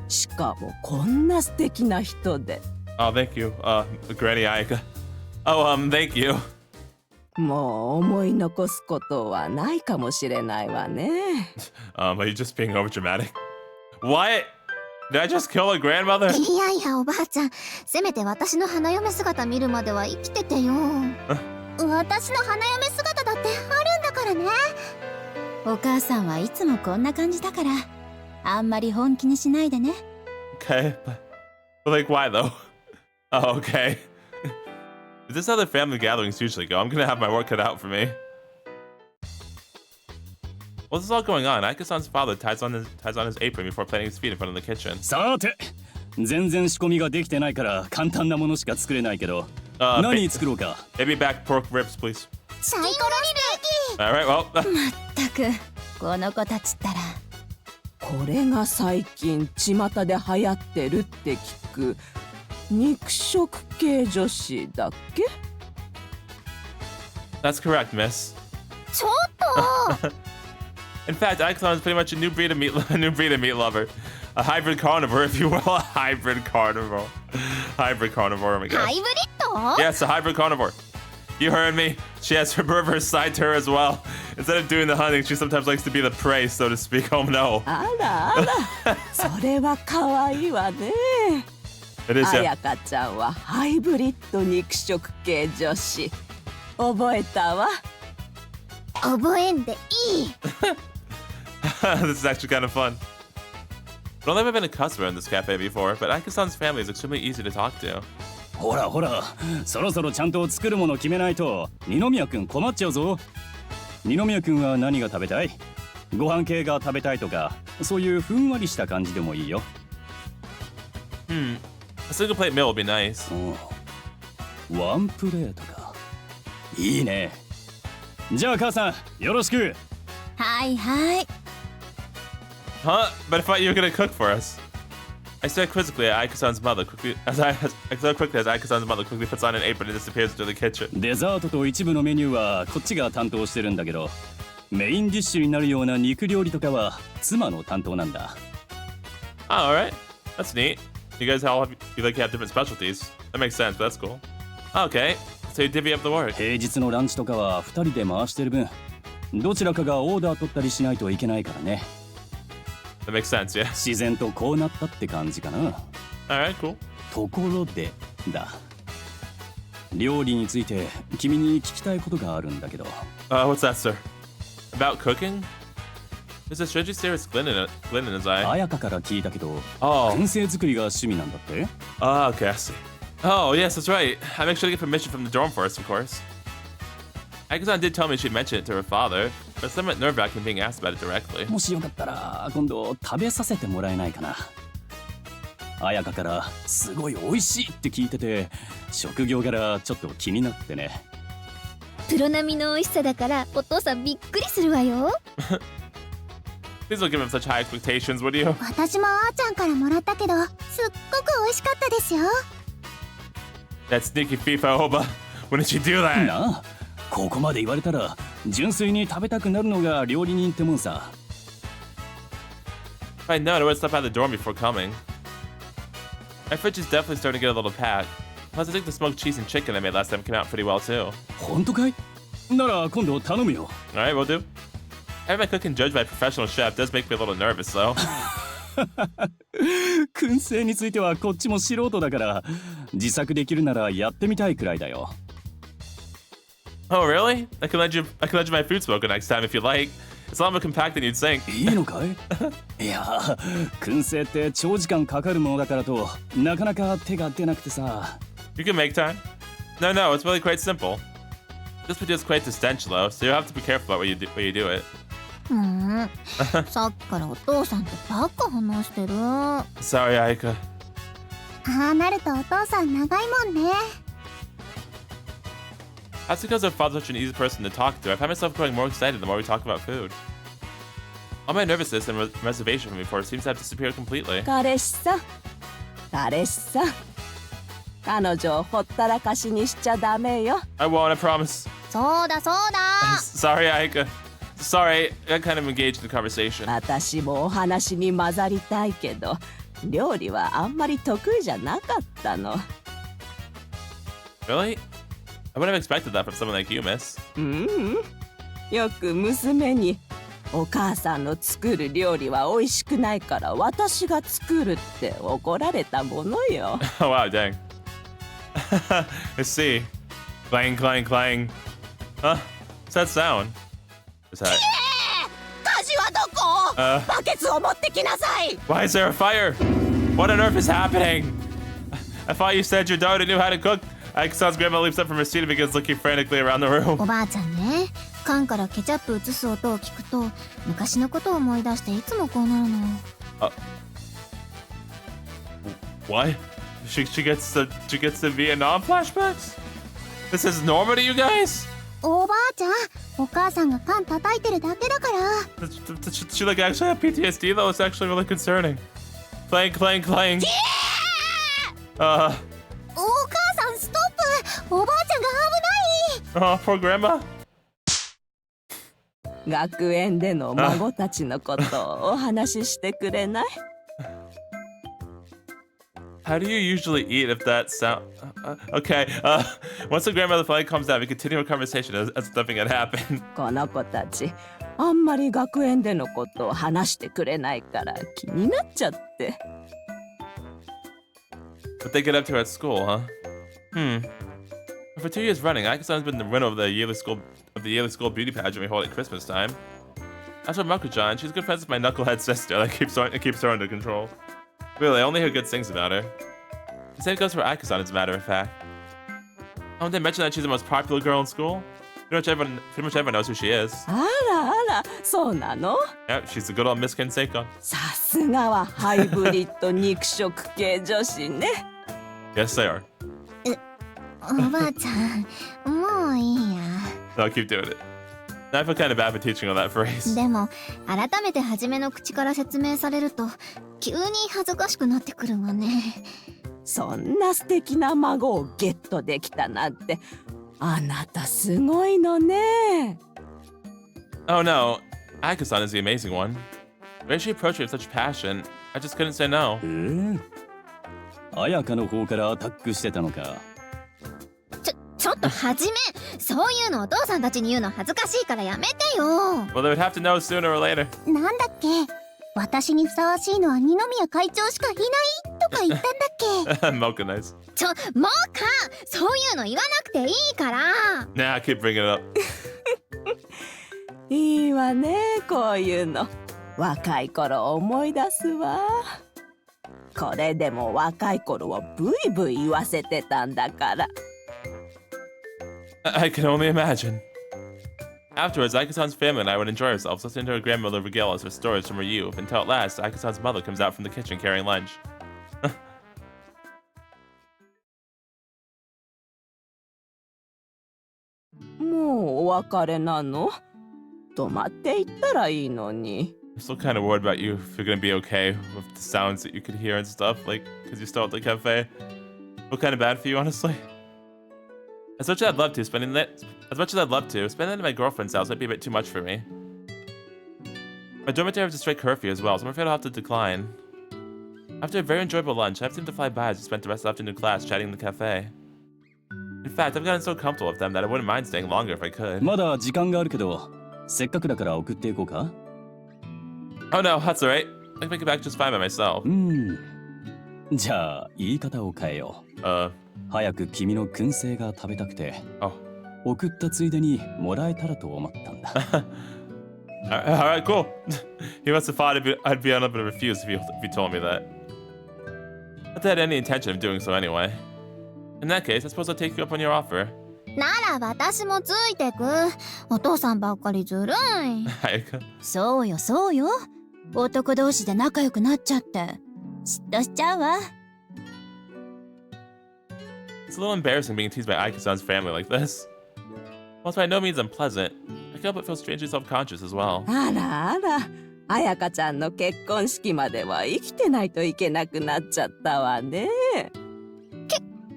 しかもこんな素敵な人で。Oh, thank you, Granny Ayaka. Oh, thank you. もう思い残すことはないかもしれないわね。Are you just being overdramatic? What? Did I just kill a grandmother? いやいやおばあちゃんせめて私の花嫁姿見るまでは生きててよ私の花嫁姿だってあるんだからねお母さんはいつもこんな感じだからあんまり本気にしないでね Okay, but like, why though? Oh, okay. Is this how the family gatherings usually go? I'm gonna have my work cut out for me. What's all going on? Ayaka-san's father ties on his apron before planting his feet in front of the kitchen. さて、全然仕込みができてないから簡単なものしか作れないけど、何作ろうか。Baby back pork ribs, please. サイコロステーキ All right, well. まったくこの子たちったらこれが最近巷で流行ってるって聞く肉食系女子だっけ That's correct, miss. ちょっと In fact, Ayaka-san is pretty much a new breed of meat lover. A hybrid carnivore, if you will. A hybrid carnivore. Hybrid carnivore, oh my ハ gosh. イブリッド Yes, a hybrid carnivore. You heard me. She has her reverse side to her as well. Instead of doing the hunting, she sometimes likes to be the prey, so to speak. Oh no. あらあらそれは可愛いわね。 It is, 彩 yeah. 香ちゃんはハイブリッド肉食系女子覚えたわ。覚えんでいい This is actually kind of fun. I've only ever been a customer in this cafe before, but Ayaka-san's family is extremely easy to talk to. ほらほら、そろそろちゃんと作るもの決めないと二宮くん困っちゃうぞ。二宮くんは何が食べたい？ご飯系が食べたいとか、そういうふんわりした感じでもいいよ。A single plate meal would be nice. ワンプレートか。いいね。じゃあ母さん、よろしく。はいはい Huh? But I thought you were gonna cook for us. I stare quizzically at Ayaka-san's mother as Ayaka-san's mother quickly puts on an apron and disappears into the kitchen. デザートと一部のメニューはこっちが担当してるんだけど、メインディッシュになるような肉料理とかは妻の担当なんだ。Oh, alright. That's neat. You guys all have different specialties. That makes sense, but that's cool. Okay, so you divvy up the work. 平日のランチとかは2人で回してる分、どちらかがオーダー取ったりしないといけないからね。That makes sense, yeah. 自然とこうなったって感じかな。Alright, cool. ところでだ。料理について君に聞きたいことがあるんだけど。What's that, sir? About cooking? There's a strangely serious glint in his eye. 彩香から聞いたけど、 Oh. 燻製作りが趣味なんだって？ Oh, okay, I see. Oh, yes, that's right. I make sure to get permission from the DragonForce, of course. Ayaka-san did tell me she'd mention it to her father, but it's somewhat nerve-wracking being asked about it directly. もしよかったら今度食べさせてもらえないかな。彩香からすごい美味しいって聞いてて、職業柄ちょっと気になってね。プロ並みの美味しさだからお父さんびっくりするわよ Please don't give him such high expectations, would you? 私もあーちゃんからもらったけどすっごく美味しかったですよ That sneaky FIFA Oba. When did you do that? なあ、ここまで言われたら純粋に食べたくなるのが料理人ってもんさ。 If I'd known, I would have stepped out of the dorm before coming. My fridge is definitely starting to get a little packed. Plus, I think the smoked cheese and chicken I made last time came out pretty well too. 本当かい？なら今度頼むよ。 Alright, we'll do. Having my cooking judged by a professional chef does make me a little nervous, though. 燻製についてはこっちも素人だから自作できるならやってみたいくらいだよ。 Oh, really? I can lend you my food smoker next time if you like. It's a lot more compact than you'd think. いいのかい？いや、燻製って長時間かかるものだからとなかなか手が出なくてさ。 You can make time. No, it's really quite simple. This produces quite the stench, though, so you'll have to be careful about where you do it. さっきからお父さんとばっか話してる Sorry, Ayaka. ああなるとお父さん長いもんね That's because her father's such an easy person to talk to. I find myself growing more excited the more we talk about food. All my nervousness and reservation from before seems to have disappeared completely. 彼氏さん彼氏さん彼女をほったらかしにしちゃダメよ I won't, I promise. そうだそうだ Sorry, Ayaka. Sorry, I got kind of engaged in the conversation. 私もお話に混ざりたいけど料理はあんまり得意じゃなかったの Really? I wouldn't have expected that from someone like you, miss. よく娘にお母さんの作る料理は美味しくないから私が作るって怒られたものよ Oh, wow, dang. Let's see. Clang, clang, clang. Huh? What's that sound? What's that? 火事はどこバケツを持ってきなさい Why is there a fire? What on earth is happening? I thought you said your daughter knew how to cook. Ayaka-san's grandma leaps up from her seat and begins looking frantically around the お room. ばあちゃんね缶からケチャップ移す音を聞くと昔のことを思い出していつもこうなるの What? She gets the Vietnam flashbacks? This is normal to you guys? おばあちゃんお母さんが缶叩いてるだけだから Does she like actually have PTSD though? It's actually really concerning. Clang, clang, clang. お母さんストップおばあちゃんが危ない Oh, poor grandma. 学園での孫たちのことをお話ししてくれない How do you usually eat if that sound? Okay. Once the grandmother finally comes out, we continue our conversation as if nothing had happened. この子たちあんまり学園でのことを話してくれないから気になっちゃって What they get up to at school, huh? For 2 years running, Ayaka-san's been the winner of the yearly school beauty pageant we hold at Christmas time. As for Mako-chan, she's good friends with my knucklehead sister that keeps her under control. Really, I only hear good things about her. The same goes for Ayaka-san, as a matter of fact. Oh, and they mentioned that she's the most popular girl in school. Pretty much everyone knows who she is. あらあらそうなの Yeah, she's the good old Miss Kenseiko. さすがはハイブリッド肉食系女子ね Yes, they are. おばあちゃんもういいや No, keep doing it. I feel kind of bad for teaching her that phrase. でも改めて初めの口から説明されると急に恥ずかしくなってくるわねそんな素敵な孫をゲットできたなんてあなたすごいのね Oh no, Ayaka-san is the amazing one. The way she approached me with such passion, I just couldn't say no. 綾香の方からアタックしてたのかちょっとはじめそういうのお父さんたちに言うの恥ずかしいからやめてよ Well, they would have to know sooner or later. なんだっけ私にふさわしいのは二宮会長しかいないとか言ったんだっけ Mocha nice. もうかそういうの言わなくていいから Nah, I keep bringing it up. いいわねこういうの若い頃思い出すわこれでも若い頃はブイブイ言わせてたんだから I can only imagine. Afterwards, Ayaka-san's family and I would enjoy ourselves listening to her grandmother regale us with stories from her youth until at last Ayaka-san's mother comes out from the kitchen carrying lunch. もうお別れなの泊まっていったらいいのに I'm still kind of worried about you if you're gonna be okay with the sounds that you could hear and stuff, like, because you're still at the cafe. Feel kind of bad for you, honestly. As much as I'd love to, spending that at my girlfriend's house might be a bit too much for me. My dormitory has a strict curfew as well, so I'm afraid I'll have to decline. After a very enjoyable lunch, I have seemed to fly by as we spent the rest of the afternoon class chatting in the cafe. In fact, I've gotten so comfortable with them that I wouldn't mind staying longer if I could. まだ時間があるけどせっかくだから送っていこうか Oh no, that's alright. I can make it back just fine by myself. じゃあ言い方を変えよう早く君の燻製が食べたくて Oh. 送ったついでにもらえたらと思ったんだ Alright, cool. He must have thought I'd be unable to refuse if he told me that. Not that I had any intention of doing so anyway. In that case, I suppose I'll take you up on your offer. なら私もついてくお父さんばっかりずるい Ayaka. そうよそうよ男同士で仲良くなっちゃって嫉妬しちゃうわ It's a little embarrassing being teased by Ayaka-san's family like this. it's by no means unpleasant. I can't help but feel strangely self-conscious as well. あらあら、彩香ちゃんの結婚式までは生きてないといけなくなっちゃったわね。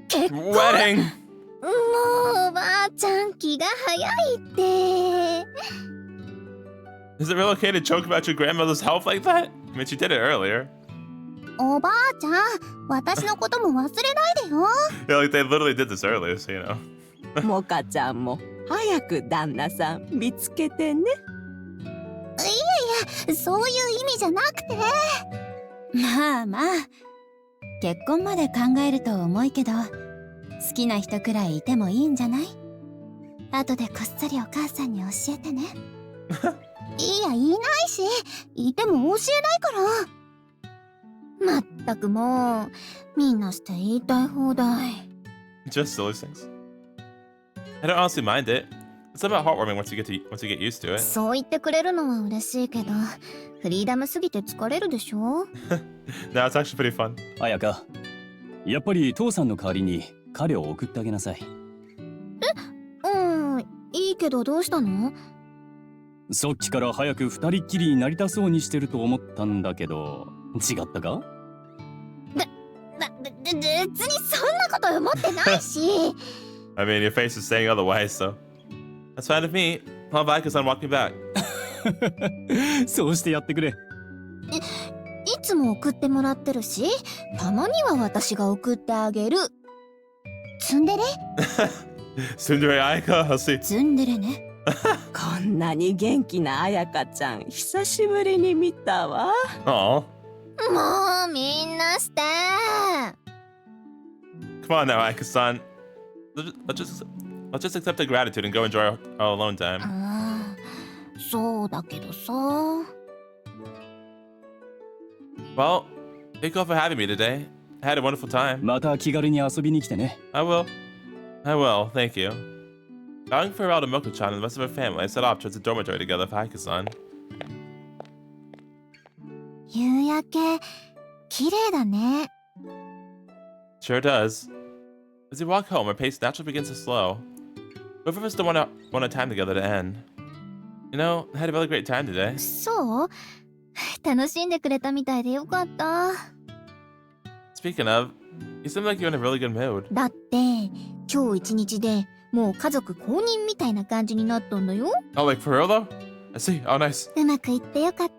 結婚 Wedding! もうおばあちゃん気が早いって。 Is it really okay to joke about your grandmother's health like that? I mean, she did it earlier. おばあちゃん、私のことも忘れないでよ。 Yeah, like they literally did this earlier, so you know. モカちゃんも早く旦那さん見つけてね。いやいや、そういう意味じゃなくて。まあまあ、結婚まで考えると重いけど、好きな人くらいいてもいいんじゃない？後でこっそりお母さんに教えてね。いや、いないし、いても教えないから。まったくもう、みんなして言いたい放題。 Just silly things. I don't honestly mind it. It's about heartwarming once you get used to it. そう言ってくれるのは嬉しいけど、フリーダムすぎて疲れるでしょ？ No, it's actually pretty fun. 彩香、やっぱり父さんの代わりに彼を送ってあげなさい。いいけどどうしたの？さっきから早く二人っきりになりたそうにしてると思ったんだけど、違ったか？別にそんなこと思ってないし。I mean, your face is saying otherwise, so that's fine with me. I'll have Ayaka-san walk me back. そうしてやってくれ。いつも送ってもらってるし、たまには私が送ってあげる。ツンデレ？ Tsundere Ayaka, I'll see. ツンデレね。こんなに元気な彩香ちゃん久しぶりに見たわ。 Aw. もうみんなして。 Come on now, Ayaka-san. Let's just accept the gratitude and go enjoy our alone time. そうだけどさ。 Well, thank you all for having me today. I had a wonderful time. また気軽に遊びに来てね。I will, thank you. Bowing farewell to Moko-chan and the rest of her family, I set off towards the dormitory together with Ayaka-san. 夕焼け、綺麗だね。 Sure does. As we walk home, our pace naturally begins to slow. Both of us don't want our time together to end. You know, I had a really great time today. そう？楽しんでくれたみたいでよかった。 Speaking of, you seem like you're in a really good mood. だって、今日一日でもう家族公認みたいな感じになったんだよ。 Oh, like for real though? I see. Oh, nice. うまくいってよかったっ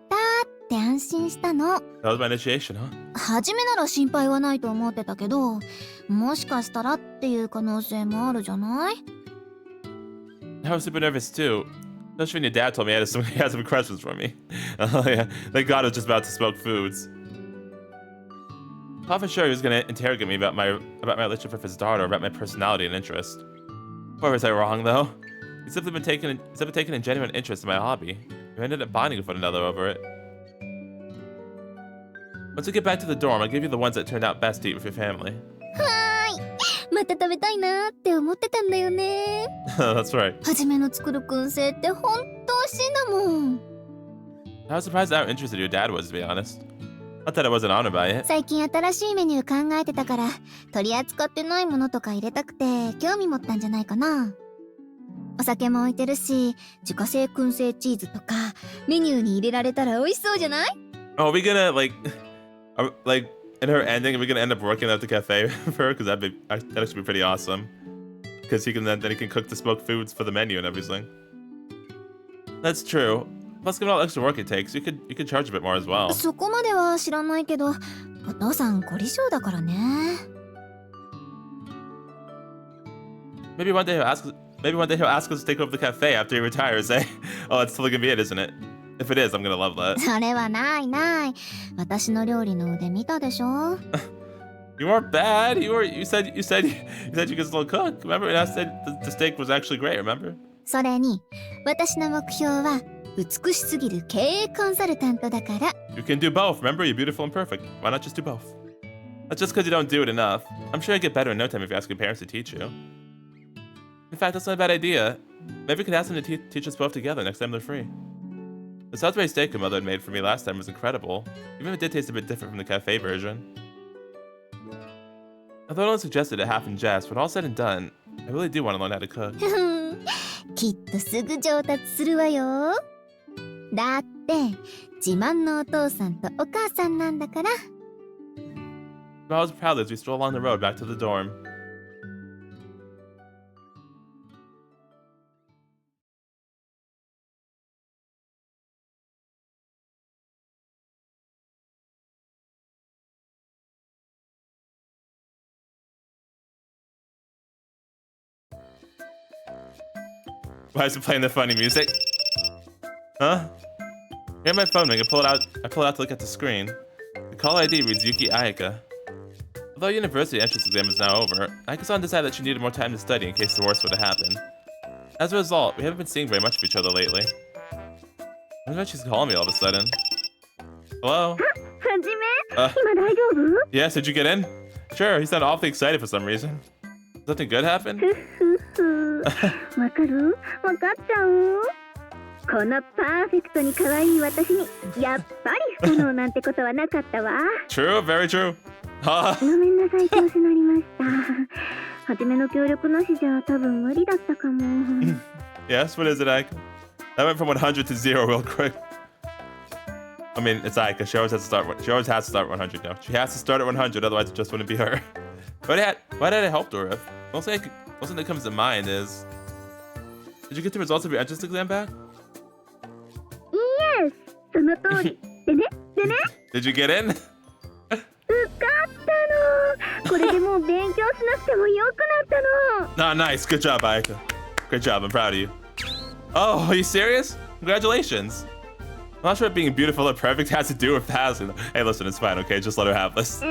て安心したの。 That was my initiation, huh? 初めなら心配はないと思ってたけど、もしかしたらっていう可能性もあるじゃない？ I was super nervous too. Especially when your dad told me he had some questions for me. Oh yeah, thank God I was just about to smoke foods. I thought for sure he was gonna interrogate me about my relationship with his daughter, about my personality and interest. Or was I wrong though? He's simply been taking a genuine interest in my hobby. We ended up bonding with one another over it. Once we get back to the dorm, I'll give you the ones that turned out best to eat with your family. はーい。また食べたいなって思ってたんだよね。That's right. はじめの作る燻製ってほんと美味しいんだもん。 I was surprised at how interested your dad was, to be honest. Not that I wasn't honored by it. 最近新しいメニュー考えてたから、取り扱ってないものとか入れたくて興味持ったんじゃないかな。お酒も置いてるし、自家製燻製チーズとかメニューに入れられたら美味しそうじゃない？ Oh, are we gonna like in her ending? Are we gonna end up working at the cafe for her? Because that'd actually be pretty awesome. Because he can then he can cook the smoked foods for the menu and everything. That's true. Plus, given all the extra work it takes, you could charge a bit more as well. そこまでは知らないけど、お父さん凝り性だからね。Maybe one day he'll ask us to take over the cafe after he retires. Eh? Oh, that's totally gonna be it, isn't it? If it is, I'm gonna love that. それはないない。私の料理の腕見たでしょ？ You weren't bad. You said you could still cook. Remember? And I said the steak was actually great. Remember? それに、私の目標は美しすぎる経営コンサルタントだから。 You can do both. Remember, you're beautiful and perfect. Why not just do both? That's just because you don't do it enough. I'm sure you'll get better in no time if you ask your parents to teach you. In fact, that's not a bad idea. Maybe we could ask them to teach us both together next time they're free. The Salisbury steak your mother had made for me last time was incredible, even if it did taste a bit different from the cafe version. Although I only suggested it half in jest, when all said and done, I really do want to learn how to cook. きっとすぐ上達するわよ。だって自慢のお父さんとお母さんなんだから。 Smiles proudly as we stroll along the road back to the dorm. Why is it playing the funny music? Huh? Here my phone ring. I pull it out to look at the screen. The call ID reads Yuki Ayaka. Although university entrance exam is now over, Ayaka-san decided that she needed more time to study in case the worst would have happened. As a result, we haven't been seeing very much of each other lately. I wonder why she's calling me all of a sudden. Hello? はじめ、今大丈夫？ Yes, did you get in? Sure, he sounded awfully excited for some reason. Something good happened? ふふふ。わかる？わかっちゃう？このパーフェクトに可愛い私にやっぱり不可能なんてことはなかったわ。True, very true. ごめんなさい、調子乗りました。初めの協力なしじゃ多分無理だったかも。Yes, what is it, Ayaka? That went from 100 to 0 real quick. I mean, it's Ayaka. She always has to start 100 now. She has to start at 100, otherwise it just wouldn't be her. Why did I help her? One thing that comes to mind is, did you get the results of your entrance exam back? Yes! その通り。でね。Did you get in? 受かったの。これでもう勉強しなくてもよくなったの。 Ah, nice. Good job, Ayaka. Great job. I'm proud of you. Oh, are you serious? Congratulations. I'm not sure if being beautiful or perfect has to do with passing. Hey, listen, it's fine, okay? Just let her have this.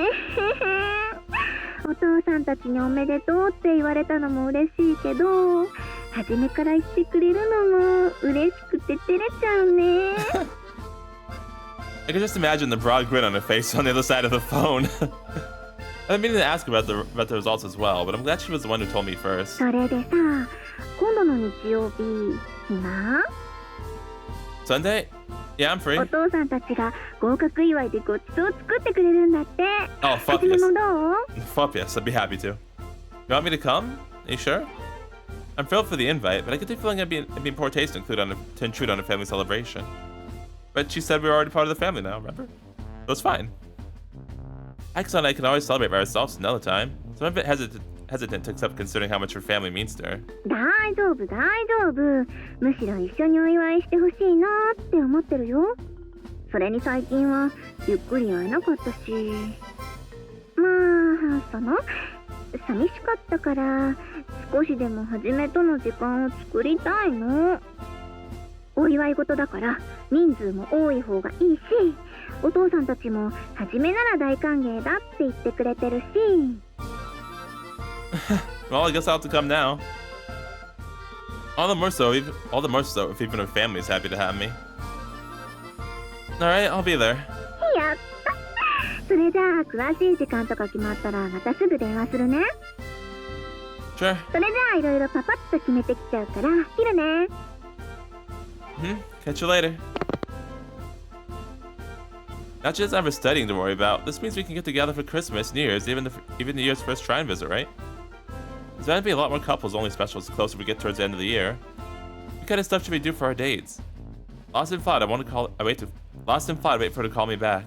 お父さんたちにおめでとうって言われたのも嬉しいけど、初めから言ってくれるのも嬉しくて照れちゃうね。I can just imagine the broad grin on her face on the other side of the phone. I've been meaning to ask about the results as well, but I'm glad she was the one who told me first. それでさ、今度の日曜日、暇？ Sunday? Yeah, I'm free. お父さんたちが合格祝いでごちそう作ってくれるんだって。 Oh, fuck 初め yes. もどう？ Fuck yes, I'd be happy to. You want me to come? Are you sure? I'm thrilled for the invite, but I get the feeling it'd be in poor taste to intrude on a family celebration. But she said we were already part of the family now, remember? So it's fine. Ayaka and I can always celebrate by ourselves another time, so I'm a bit hesitant to accept considering how much her family means to her. 大丈夫。むしろ一緒にお祝いしてほしいなって思ってるよ。それに最近はゆっくり会えなかったし。まあ、寂しかったから少しでもはじめとの時間を作りたいの。お祝い事だから人数も多い方がいいし、お父さんたちもはじめなら大歓迎だって言ってくれてるし。Well, I guess I'll have to come now. All the more so if even her family is happy to have me. Alright, I'll be there. やった。それじゃあ詳しい時間とか決まったらまたすぐ電話するね。 Sure. それじゃあいろいろパパッと決めてきちゃうから切るね。Catch you later. Now she doesn't have her studying to worry about. This means we can get together for Christmas, New Year's, even New Year's first shrine visit, right? There's bound to be a lot more couples only specials the closer we get towards the end of the year. What kind of stuff should we do for our dates? Lost in thought, I wait for her to call me back.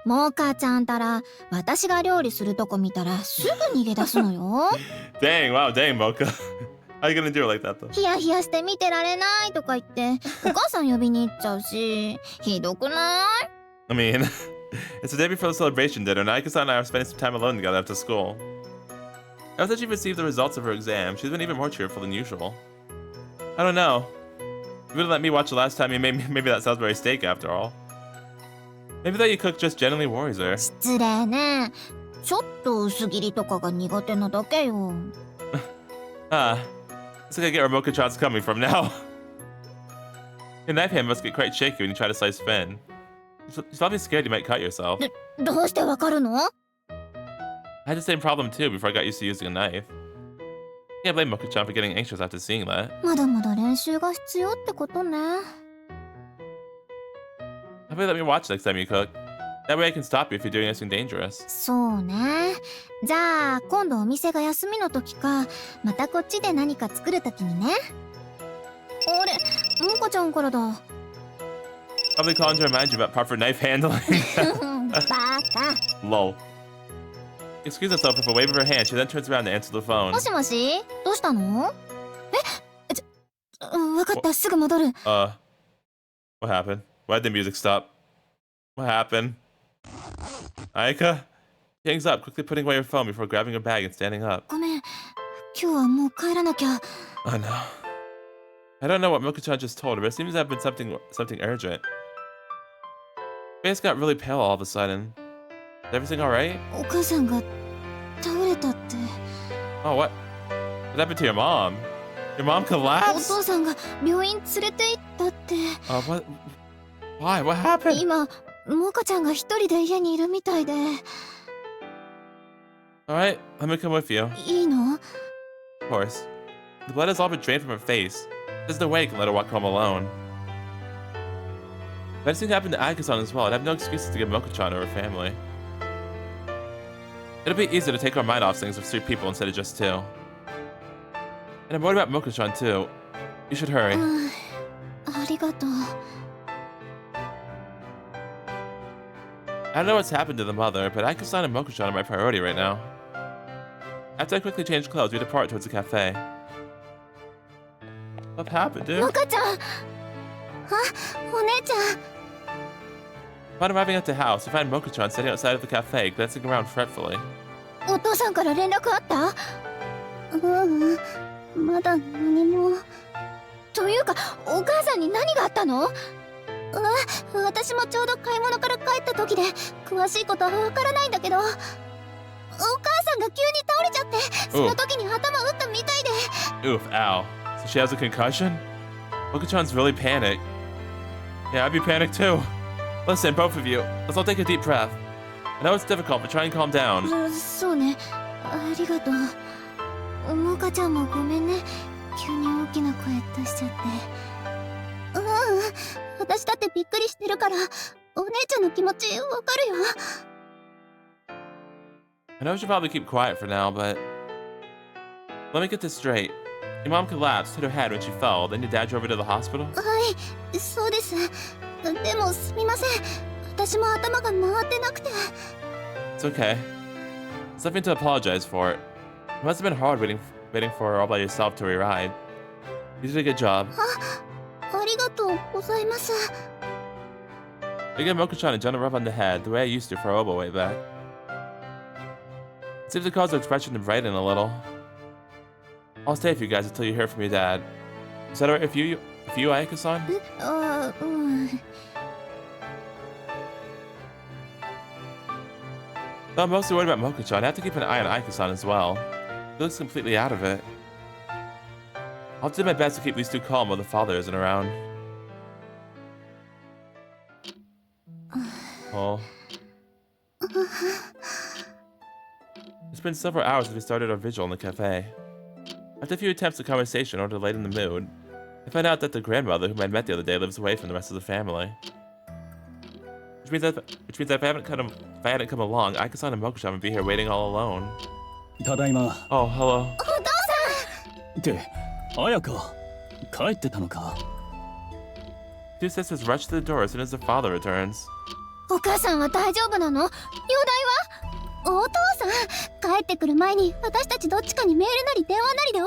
モーカーちゃんたら私が料理するとこ見たらすぐ逃げ出すのよ。Dang, Mocha. How are you gonna do it like that though? ヒヤヒヤして見てられないとか言ってお母さん呼びに行っちゃうし、ひどくない？ I mean, it's the day before the celebration dinner, and Ayaka and I are spending some time alone together after school. Now that she received the results of her exam, she's been even more cheerful than usual. I don't know. You wouldn't let me watch the last time you made me. Maybe that sounds very steak after all. Maybe that you cook just genuinely worries her. 失礼ね。ちょっと薄切りとかが苦手なだけよ。Ah, looks like I get where Mocha-chan's coming from now. Your knife hand must get quite shaky when you try to slice Finn. She's probably scared you might cut yourself. どうしてわかるの？ I had the same problem too before I got used to using a knife. I can't blame Mocha-chan for getting anxious after seeing that. まだまだ練習が必要ってことね。Hopefully let me watch next time you cook. That way I can stop you if you're doing anything dangerous. そうね。じゃあ今度お店が休みの時か、またこっちで何か作る時にね。あれ、もこちゃんからだ。Probably calling to remind you about proper knife handling. バカ。Lol. Excuse herself with a wave of her hand, she then turns around to answer the phone. もしもし、どうしたの？わかった、すぐ戻る。What happened? Why'd the music stop? What happened? Ayaka? She hangs up, quickly putting away her phone before grabbing her bag and standing up. ごめん、今日はもう帰らなきゃ。Oh no. I don't know what Milka-chan just told her, but it seems to have been something urgent. Face got really pale all of a sudden. Is everything alright? お母さんが倒れたって。Oh, what? What happened to your mom? Your mom お collapsed? 父さんが病院連れて行ったって。What? Why? What happened? 今、モカちゃんが一人で家にいるみたいで。Alright, let me come with you. いいの？ Of course. The blood has all been drained from her face. There's no way I can let her walk home alone. If anything happened to Ayaka-san as well, I'd have no excuses to give Milka-chan or her family. It'll be easier to take our mind off things with 3 people instead of just 2. And I'm worried about Milka-chan too. You should hurry. ありがとう。I don't know what's happened to the mother, but Ayaka-san and Milka-chan are my priority right now. After I quickly change clothes, we depart towards the cafe. What happened, dude? モカちゃん。あ、お姉ちゃん。Upon arriving at the house, we find Milka-chan sitting outside of the cafe, glancing around fretfully. お父さんから連絡あった？まだ何も。というか、お母さんに何があったの？私もちょうど買い物から帰った時で詳しいことはわからないんだけど、お母さんが急に倒れちゃって、その時に頭打ったみたいで。Oof, ow. So she has a concussion? Milka-chan's really panicked. Yeah, I'd be panicked too. Listen, both of you, let's all take a deep breath. I know it's difficult, but try and calm down. そうね、ありがとう。モカちゃんもごめんね。急に大きな声出しちゃって。私だってびっくりしてるから、お姉ちゃんの気持ちわかるよ。I know we should probably keep quiet for now, but let me get this straight. Your mom collapsed, hit her head when she fell, then your dad drove her to the hospital? はい、そうです。でもすみません。私も頭が回ってなくて。It's okay. There's nothing to apologize for. It must have been hard waiting for her all by yourself to re-ride. You did a good job. ありがとうございます。I gave Milka-chan a gentle rub on the head, the way I used to for Oba way back. It seems to cause her expression to brighten a little. I'll stay with you guys until you hear from your dad. Is that alright if you Ayaka-san? Though I'm mostly worried about Milka-chan, I have to keep an eye on Ayaka-san as well. He looks completely out of it. I'll do my best to keep these 2 calm while the father isn't around. Oh. It's been several hours since we started our vigil in the cafe. After a few attempts at conversation in order to lighten the mood, I find out that the grandmother whom I met the other day lives away from the rest of the family. Which means that if I hadn't come along, Ayaka-san and Milka-chan would be here waiting all alone. ただいま。 Oh, hello. お父さん。って綾香帰ってたのか。 Two sisters rush to the door as soon as their father returns. お母さんは大丈夫なの？容体は？お父さん、帰ってくる前に私たちどっちかにメールなり電話なりで教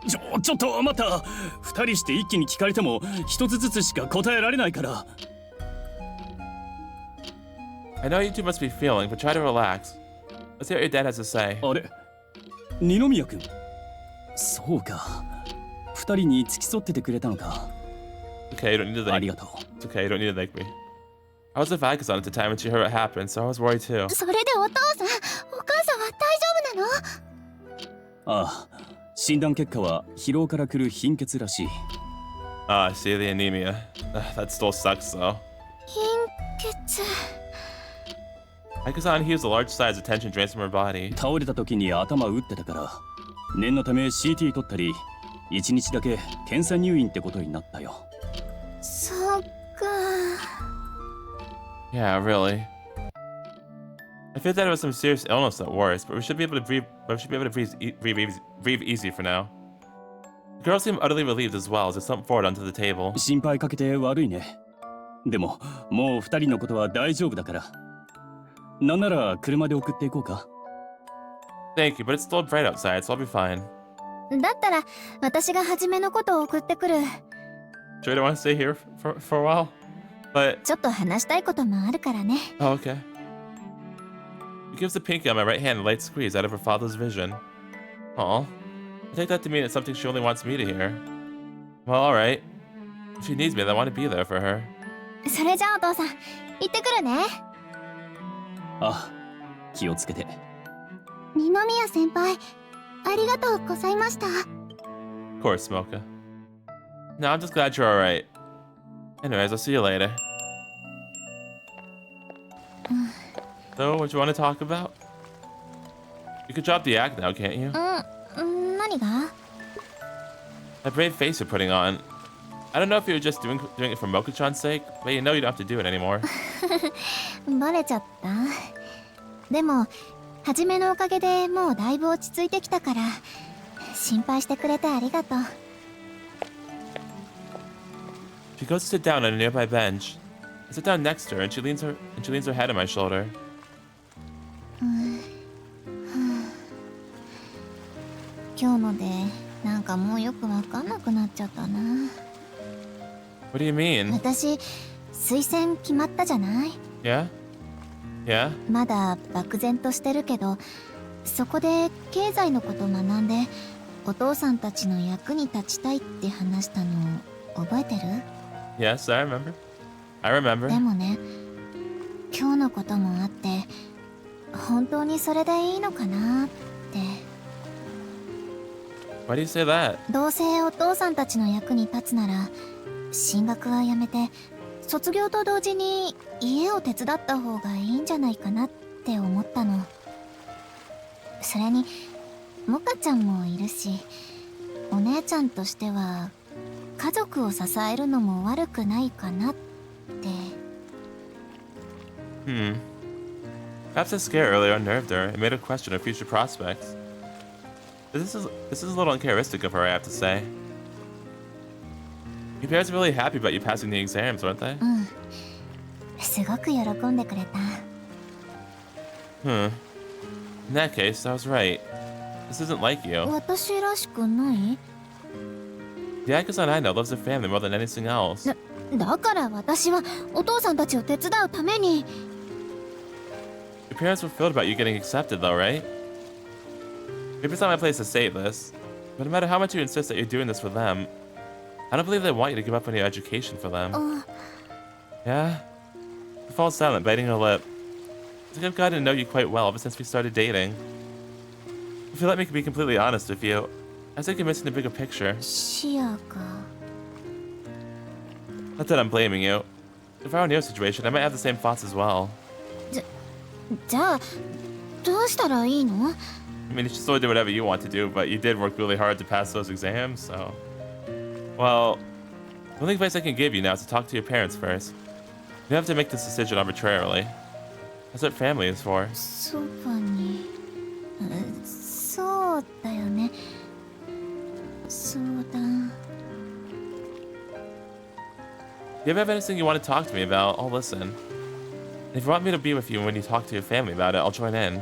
えてよ。ちょっと待った。2人して一気に聞かれても1つずつしか答えられないから。I know you two must be feeling, but try to relax. Let's hear what your dad has to say. あれ二宮君。そうか。2人に付き添っててくれたのか。Okay, you don't need to thank me. ありがとう。 It's okay, you don't need to thank me. I was with Ayaka-san at the time when she heard what happened, so I was worried too. それでお父さん、お母さんは大丈夫なの？ああ、診断結果は疲労から来る貧血らしい。I see the anemia. That still sucks though. 貧血。Ayaka-san heals a large size of tension drains from her body. 倒れた時に頭打ってたから念のため CT 取ったり1日だけ検査入院ってことになったよ。そっか。Yeah, really. I feared that it was some serious illness at worst, but we should be able to breathe. Breathe easy for now. The girls seem utterly relieved as well as they slump forward onto the table. 心配かけて悪いね。でも、もう二人のことは大丈夫だから。なんなら車で送っていこうか。Thank you, but it's still bright outside, so I'll be fine. だったら私が初めのことを送ってくる。 Sure, you don't want to stay here for a while? But... ちょっと話したいこともあるからね。 Oh, okay. She gives the pinky on my right hand a light squeeze out of her father's vision. Aw. I take that to mean it's something she only wants me to hear. Well, alright. If she needs me, then I want to be there for her. それじゃあお父さん、行ってくるね。あ、気をつけて。二宮先輩、ありがとうございました。 Of course, Mocha. No, I'm just glad you're alright. Anyways, I'll see you later. So, what you want to talk about? You could drop the act now, can't you? 何が？ That brave face you're putting on. I don't know if you were just doing it for Mocha-chan's sake, but you know you don't have to do it anymore. バレちゃった。でも、初めのおかげでもうだいぶ落ち着いてきたから、心配してくれてありがとう。She goes to sit down on a nearby bench. I sit down next to her, and she leans her head on my shoulder. 今日のでなんかもうよくわかんなくなっちゃったな。 What do you mean? 私、推薦決まったじゃない？ Yeah? Yeah? まだ漠然としてるけど、そこで経済のこと学んで、お父さんたちの役に立ちたいって話したの覚えてる？ Yes, I remember. I remember. でもね、今日のこともあって、本当にそれでいいのかなって。 Why do you say that? どうせお父さんたちの役に立つなら、進学はやめて、卒業と同時に家を手伝った方がいいんじゃないかなって思ったの。それに、モカちゃんもいるし、お姉ちゃんとしては、家族を支えるのも悪くないかなって。 Perhaps that scare earlier unnerved her and made her question her future prospects. This is a little uncharacteristic of her, I have to say. Your parents were really happy about you passing the exams, weren't they? すごく喜んでくれた。 In that case, I was right. This isn't like you. 私らしくない？ The Ayaka-san I know loves their family more than anything else. だから私はお父さんたちを手伝うために。 Your parents were thrilled about you getting accepted, though, right? Maybe it's not my place to say this, but no matter how much you insist that you're doing this for them, I don't believe they want you to give up on your education for them. Yeah? She falls silent, biting her lip. I think I've gotten to know you quite well ever since we started dating. If you let me be completely honest with you, I think you're missing the bigger picture. シアか。 Not that I'm blaming you. If I were in your situation, I might have the same thoughts as well. じゃあどうしたらいいの？ I mean, you should still do whatever you want to do, but you did work really hard to pass those exams, so... Well, the only advice I can give you now is to talk to your parents first. You don't have to make this decision arbitrarily. That's what family is for. そばに。そうだよね。そうだ。 If you ever have anything you want to talk to me about, I'll listen. If you want me to be with you when you talk to your family about it, I'll join in. You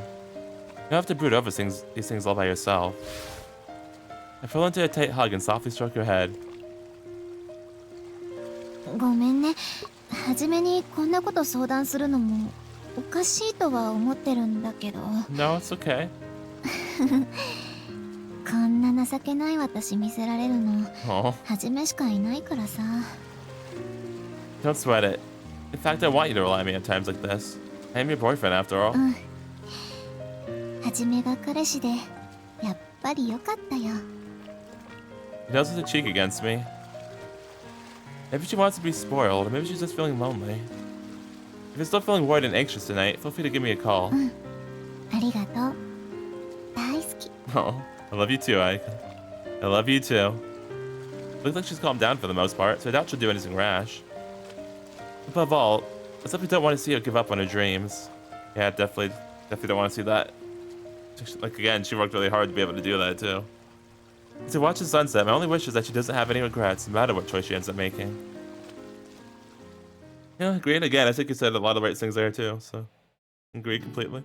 don't have to brood over these things all by yourself. I fell into a tight hug and softly stroked her head. ごめんね。初めにこんなこと相談するのもおかしいとは思ってるんだけど。 No, it's okay. こんな情けない私見せられるの Oh, 初めしかいないからさ。 don't sweat it. In fact, I want you to rely on me at times like this. I am your boyfriend, after all. 初めが彼氏でやっぱり良かったよ。 He noses her cheek against me. Maybe she wants to be spoiled, or maybe she's just feeling lonely. If you're still feeling worried and anxious tonight, feel free to give me a call. ありがとう。大好き。 Oh, I love you too, Ayaka. I love you too. Looks like she's calmed down for the most part, so I doubt she'll do anything rash. Above all, Except we don't want to see her give up on her dreams. Yeah, definitely don't want to see that. Like, again, she worked really hard to be able to do that, too. To watch the sunset, my only wish is that she doesn't have any regrets, no matter what choice she ends up making. Yeah, agreed. Again, I think you said a lot of right things there, too, so... Agree completely.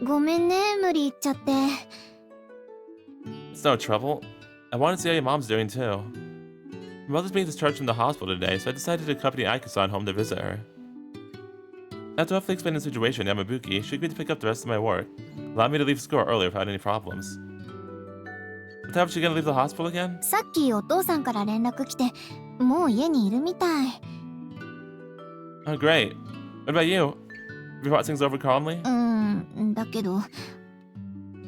ごめんね、無理言っちゃって。 It's no trouble. I wanted to see how your mom's doing, too. My mother's being discharged from the hospital today, so I decided to accompany Ayaka home to visit her. After roughly explaining the situation to Yamabuki, she agreed to pick up the rest of my work, allowing me to leave school earlier without any problems. What time is she gonna leave the hospital again? さっきお父さんから連絡来て、もう家にいるみたい。Oh, great. What about you? Have you brought things over calmly? だけど、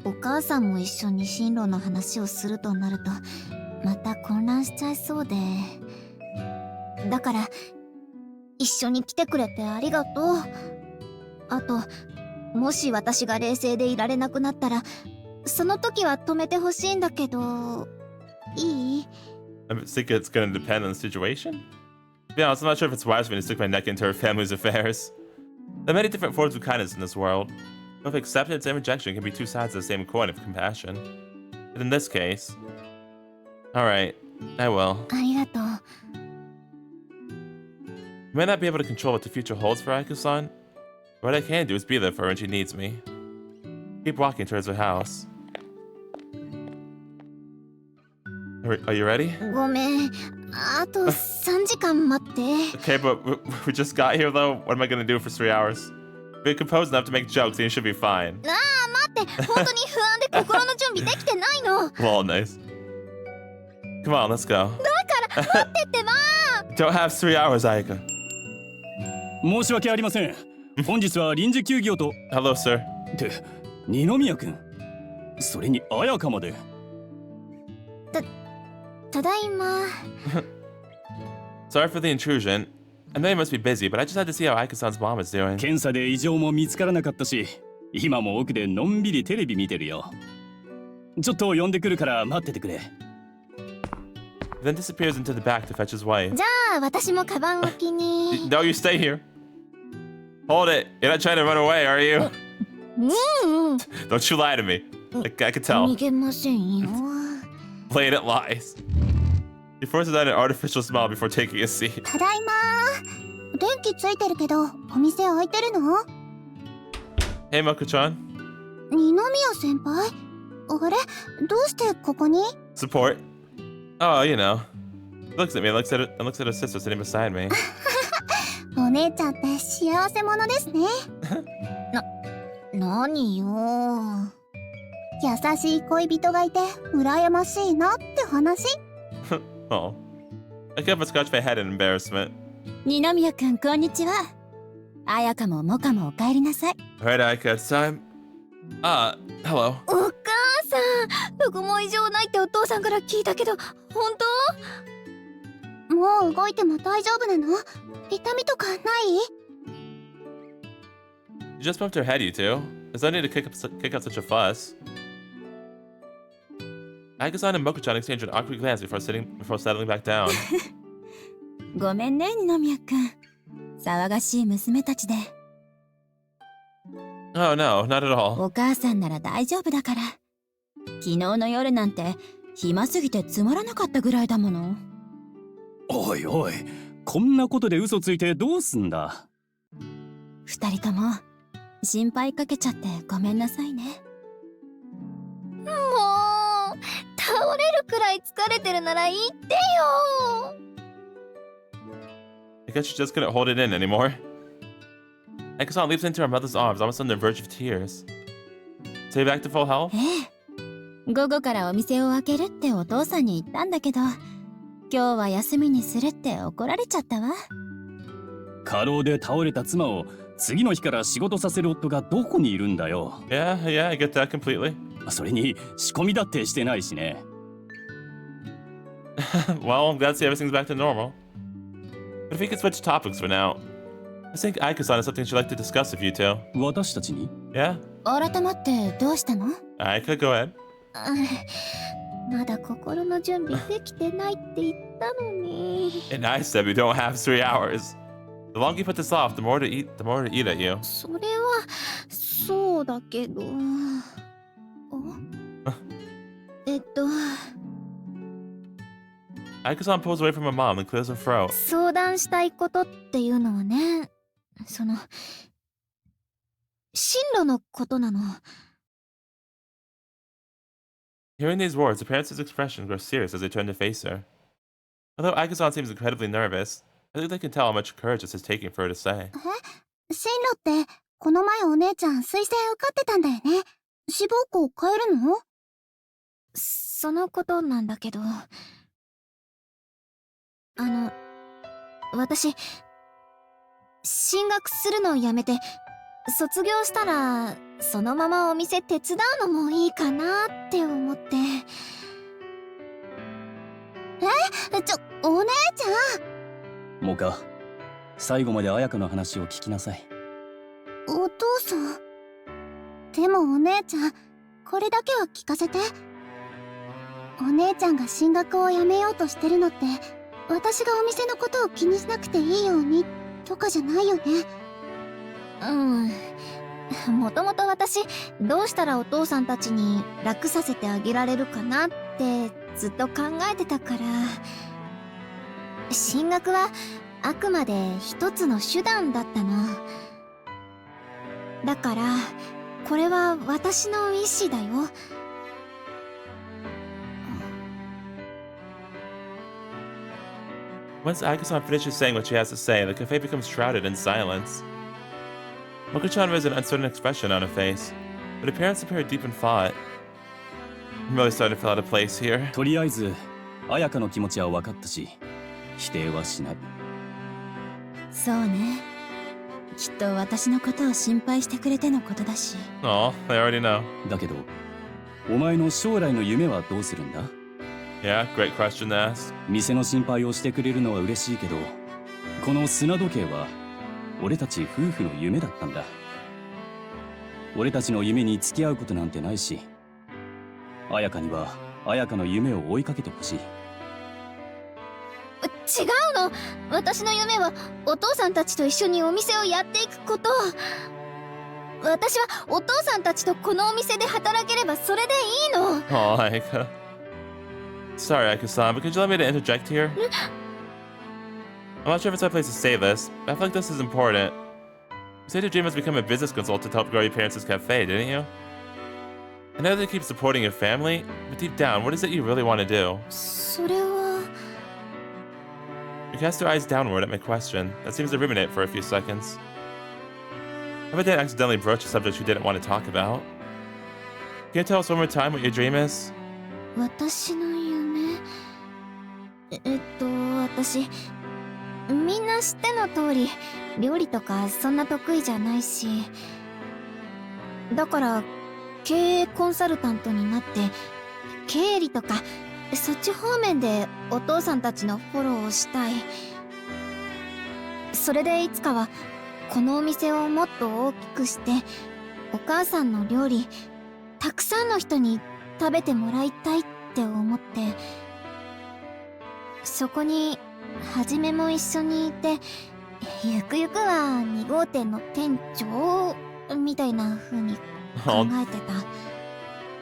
お母さんも一緒に進路の話をするとなると、また混乱しちゃいそうで。だから、一緒に来てくれてありがとう。あと、もし私が冷静でいられなくなったら、その時は止めてほしいんだけど、いい？ I think it's gonna depend on the situation. To be honest, I'm not sure if it's wise for me to stick my neck into her family's affairs. There are many different forms of kindness in this world. Both acceptance and rejection can be two sides of the same coin of compassion. But in this case... Alright, I will. ありがとう。 I may not be able to control what the future holds for Ayaka-san, but what I can do is be there for her when she needs me. Keep walking towards her house. Are you ready? ごめん。あと3時間待って。Okay, but we just got here though? What am I gonna do for 3 hours? Be composed enough to make jokes and you should be fine. ああ、待って。本当に不安で心の準備できてないの。Well, nice. Come on, let's go. だから待ってってば。Don't have 3 hours, Ayaka. 申し訳ありません。本日は臨時休業と。Hello, sir. って二宮君、それに綾香まで。ただいま。Sorry for the intrusion. I know you must be busy, but I just had to see how Ayaka-san's mom is doing. 検査で異常も見つからなかったし、今も奥でのんびりテレビ見てるよ。ちょっと呼んでくるから待っててくれ。Then disappears into the back to fetch his wife. じゃあ私もカバン置きに。No, you stay here. Hold it. You're not trying to run away, are you? Don't you lie to me. I can tell. 逃げませんよ。Blatant lies. He forces out an artificial smile before taking a seat. ただいま。電気ついてるけど、お店開いてるの？ Hey, Moko-chan. 二宮先輩？あれ？どうしてここに？ Support. Oh, you know. He looks at me and looks at her sister sitting beside me. お姉ちゃんって幸せ者ですね。何よ。優しい恋人がいて羨ましいなって話。Oh. I can't but scratch my head in embarrassment. 二宮くんこんにちは。綾香もモカもお帰りなさい。Alright, Ayaka, it's time. Hello. お母さん、どこも異常ないってお父さんから聞いたけど、本当？もう動いても大丈夫なの？痛みとかない？ You just bumped her head, you two. There's no need to kick up such a fuss. Ayaka-san and Moko-chan exchanged an awkward glance before settling back down. ごめんね、二宮くん。騒がしい娘たちで。Oh no, not at all. お母さんなら大丈夫だから。昨日の夜なんて暇すぎてつまらなかったぐらいだもの。おいおい、こんなことで嘘ついてどうすんだ。二人とも心配かけちゃってごめんなさいね。もう倒れるくらい疲れてるなら言ってよ。 I guess she just couldn't hold it in anymore. Ayaka-san leaps into her mother's arms, almost on the verge of tears. So you back to full health? ええ。午後からお店を開けるってお父さんに言ったんだけど、今日は休みにするって怒られちゃったわ。過労で倒れた妻を次の日から仕事させる夫がどこにいるんだよ。Yeah, I get that completely. それに仕込みだってしてないしね。Well, I'm glad to see everything's back to normal. But if we could switch topics for now, I think Ayaka-san has something she'd like to discuss with you two. 私たちに？ Yeah? 改まってどうしたの？ Ayaka, go ahead. まだ心の準備できてないって言ったのに。 And I said we don't have 3 hours. The longer you put this off, the more to eat at you. それはそうだけど。Ayaka-san pulls away from her mom and clears her throat. 相談したいことっていうのはね、その進路のことなの。Hearing these words, the parents' expression grows serious as they turn to face her. Although Ayaka-san seems incredibly nervous, I think they can tell how much courage this is taking for her to say. 進路ってこの前お姉ちゃん推薦受かってたんだよね。志望校変えるの？そのことなんだけど、私進学するのをやめて卒業したらそのままお店手伝うのもいいかなって思って。お姉ちゃん。モカ、最後まで綾香の話を聞きなさい。お父さん。でもお姉ちゃん、これだけは聞かせて。お姉ちゃんが進学をやめようとしてるのって私がお店のことを気にしなくていいようにとかじゃないよね。もともと私どうしたらお父さんたちに楽させてあげられるかなってずっと考えてたから。進学はあくまで一つの手段だったの。だからこれは私の意思だよ。Once Ayaka-san finishes saying what she has to say, the cafe becomes shrouded in silence. Moka-chan wears an uncertain expression on her face, but her parents appear deep in thought. I'm really starting to feel out of place here. とりあえず綾香の気持ちは分かったし、否定はしない。そうね。きっと私のことを心配してくれてのことだし。Aw, I already know. だけどお前の将来の夢はどうするんだ？ Yeah, great question to ask. 店の心配をしてくれるのは嬉しいけど、この砂時計は俺たち夫婦の夢だったんだ。俺たちの夢に付き合うことなんてないし、綾香には綾香の夢を追いかけてほしい。違うの。私の夢はお父さんたちと一緒にお店をやっていくこと。私はお父さんたちとこのお店で働ければそれでいいの。Aw, Ayaka. Sorry, Ayaka-san, but could you allow me to interject here? I'm not sure if it's my place to say this, but I feel like this is important. You said your dream was to become a business consultant to help grow your parents' cafe, didn't you? I know they keep supporting your family, but deep down, what is it you really want to do? それは。You cast your eyes downward at my question. That seems to ruminate for a few seconds. I bet I accidentally broached a subject you didn't want to talk about. Can you tell us one more time what your dream is? 私の夢。私みんな知っての通り料理とかそんな得意じゃないし、だから経営コンサルタントになって経理とかそっち方面でお父さんたちのフォローをしたい。それでいつかはこのお店をもっと大きくしてお母さんの料理たくさんの人に食べてもらいたいって思って、そこにはじめも一緒にいて、ゆくゆくは2号店の店長みたいな風に考えてた。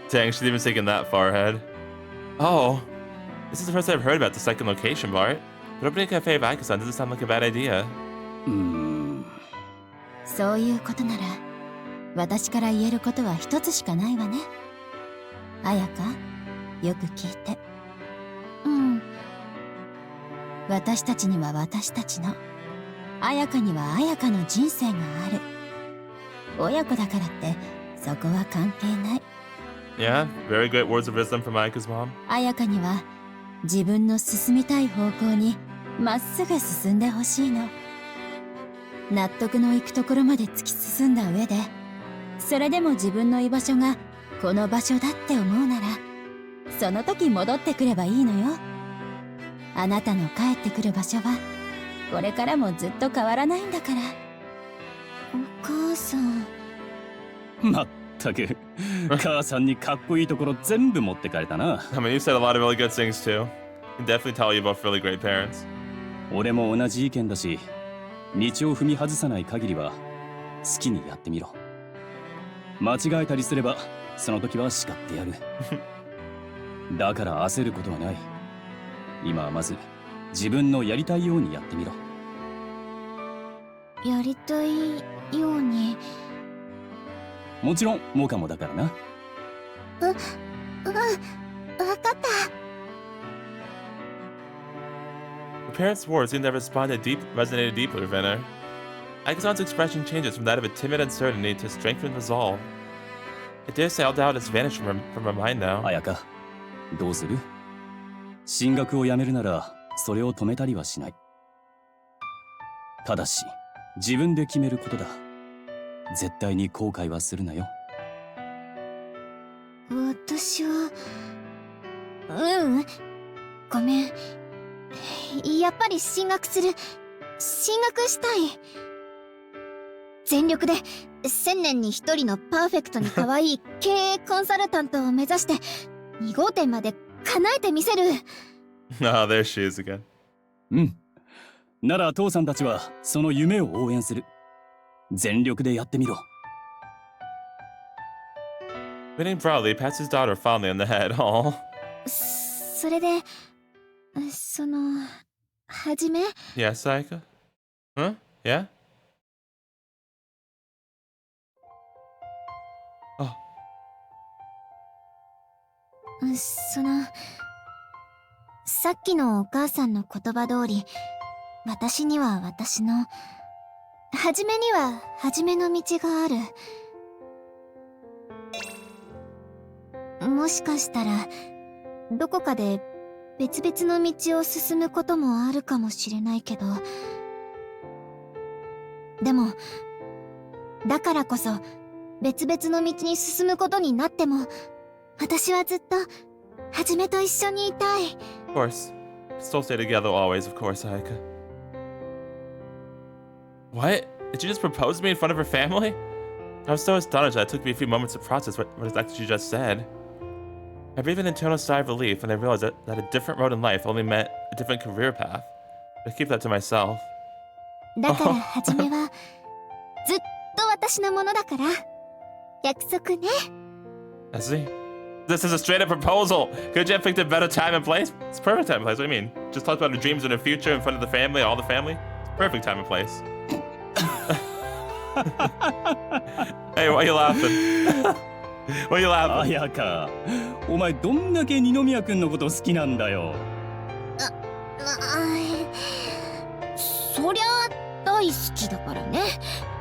Dang, she's even taken that far ahead. Oh, this is the first I've heard about the second location, Bart. But opening a cafe of Ayaka-san doesn't sound like a bad idea. そういうことなら私から言えることは一つしかないわね。彩香、よく聞いて。私たちには私たちの、彩香には彩香の人生がある。親子だからってそこは関係ない。Yeah, very great words of wisdom from Ayaka's mom. 彩香には自分の進みたい方向にまっすぐ進んでほしいの。納得のいくところまで突き進んだ上で、それでも自分の居場所がこの場所だって思うなら、その時戻ってくればいいのよ。あなたの帰ってくる場所はこれからもずっと変わらないんだから。お母さん。まっったく母さんにかっこいいところ全部持ってかれたな。 I mean, you said a lot of really good things too. I can definitely tell you both really great parents. 俺も同じ意見だし、道を踏み外さない限りは好きにやってみろ。間違えたりすればその時は叱ってやる。だから焦ることはない。今はまず自分のやりたいようにやってみろ。やりたいように。もちろんモカもだからな。わかった。The parents' words seemed to have resonated deeply within her. Ayaka-san's expression changes from that of a timid uncertainty to strengthened resolve. I dare say all doubt has vanished from her mind now. 綾香、どうする？進学をやめるならそれを止めたりはしない。ただし自分で決めることだ。絶対に後悔はするなよ。私はごめん。やっぱり進学したい。全力で1000年に1人のパーフェクトに可愛い経営コンサルタントを目指して2号店まで叶えてみせる。Ah, there she is again. うん。なら父さんたちはその夢を応援する。全力でやってみろ。Grinning proudly, pats his daughter fondly on the head. Aw. それで、はじめ Yes, Ayaka? Huh? Yeah? Oh. さっきのお母さんの言葉通り、私には私の、はじめにははじめの道がある。もしかしたら、どこかで別々の道を進むこともあるかもしれないけど、でも、だからこそ別々の道に進むことになっても、私はずっとはじめと一緒にいたい。Of course. Still stay together always, of course, Ayaka. What? Did you just propose to me in front of her family? I was so astonished that it took me a few moments to process what exactly she just said. I breathed an internal sigh of relief when I realized that a different road in life only meant a different career path. I keep that to myself. だからはじめはずっと私のものだから約束ね。I see. This is a straight up proposal. Could you have picked a better time and place? It's perfect time and place. What do you mean? Just talk about her dreams in her future in front of the family, all the family? It's perfect time and place. Hey, why are you laughing? Why are you laughing? 綾香、お前どんだけ二宮君のこと好きなんだよ。そりゃ大好きだからね。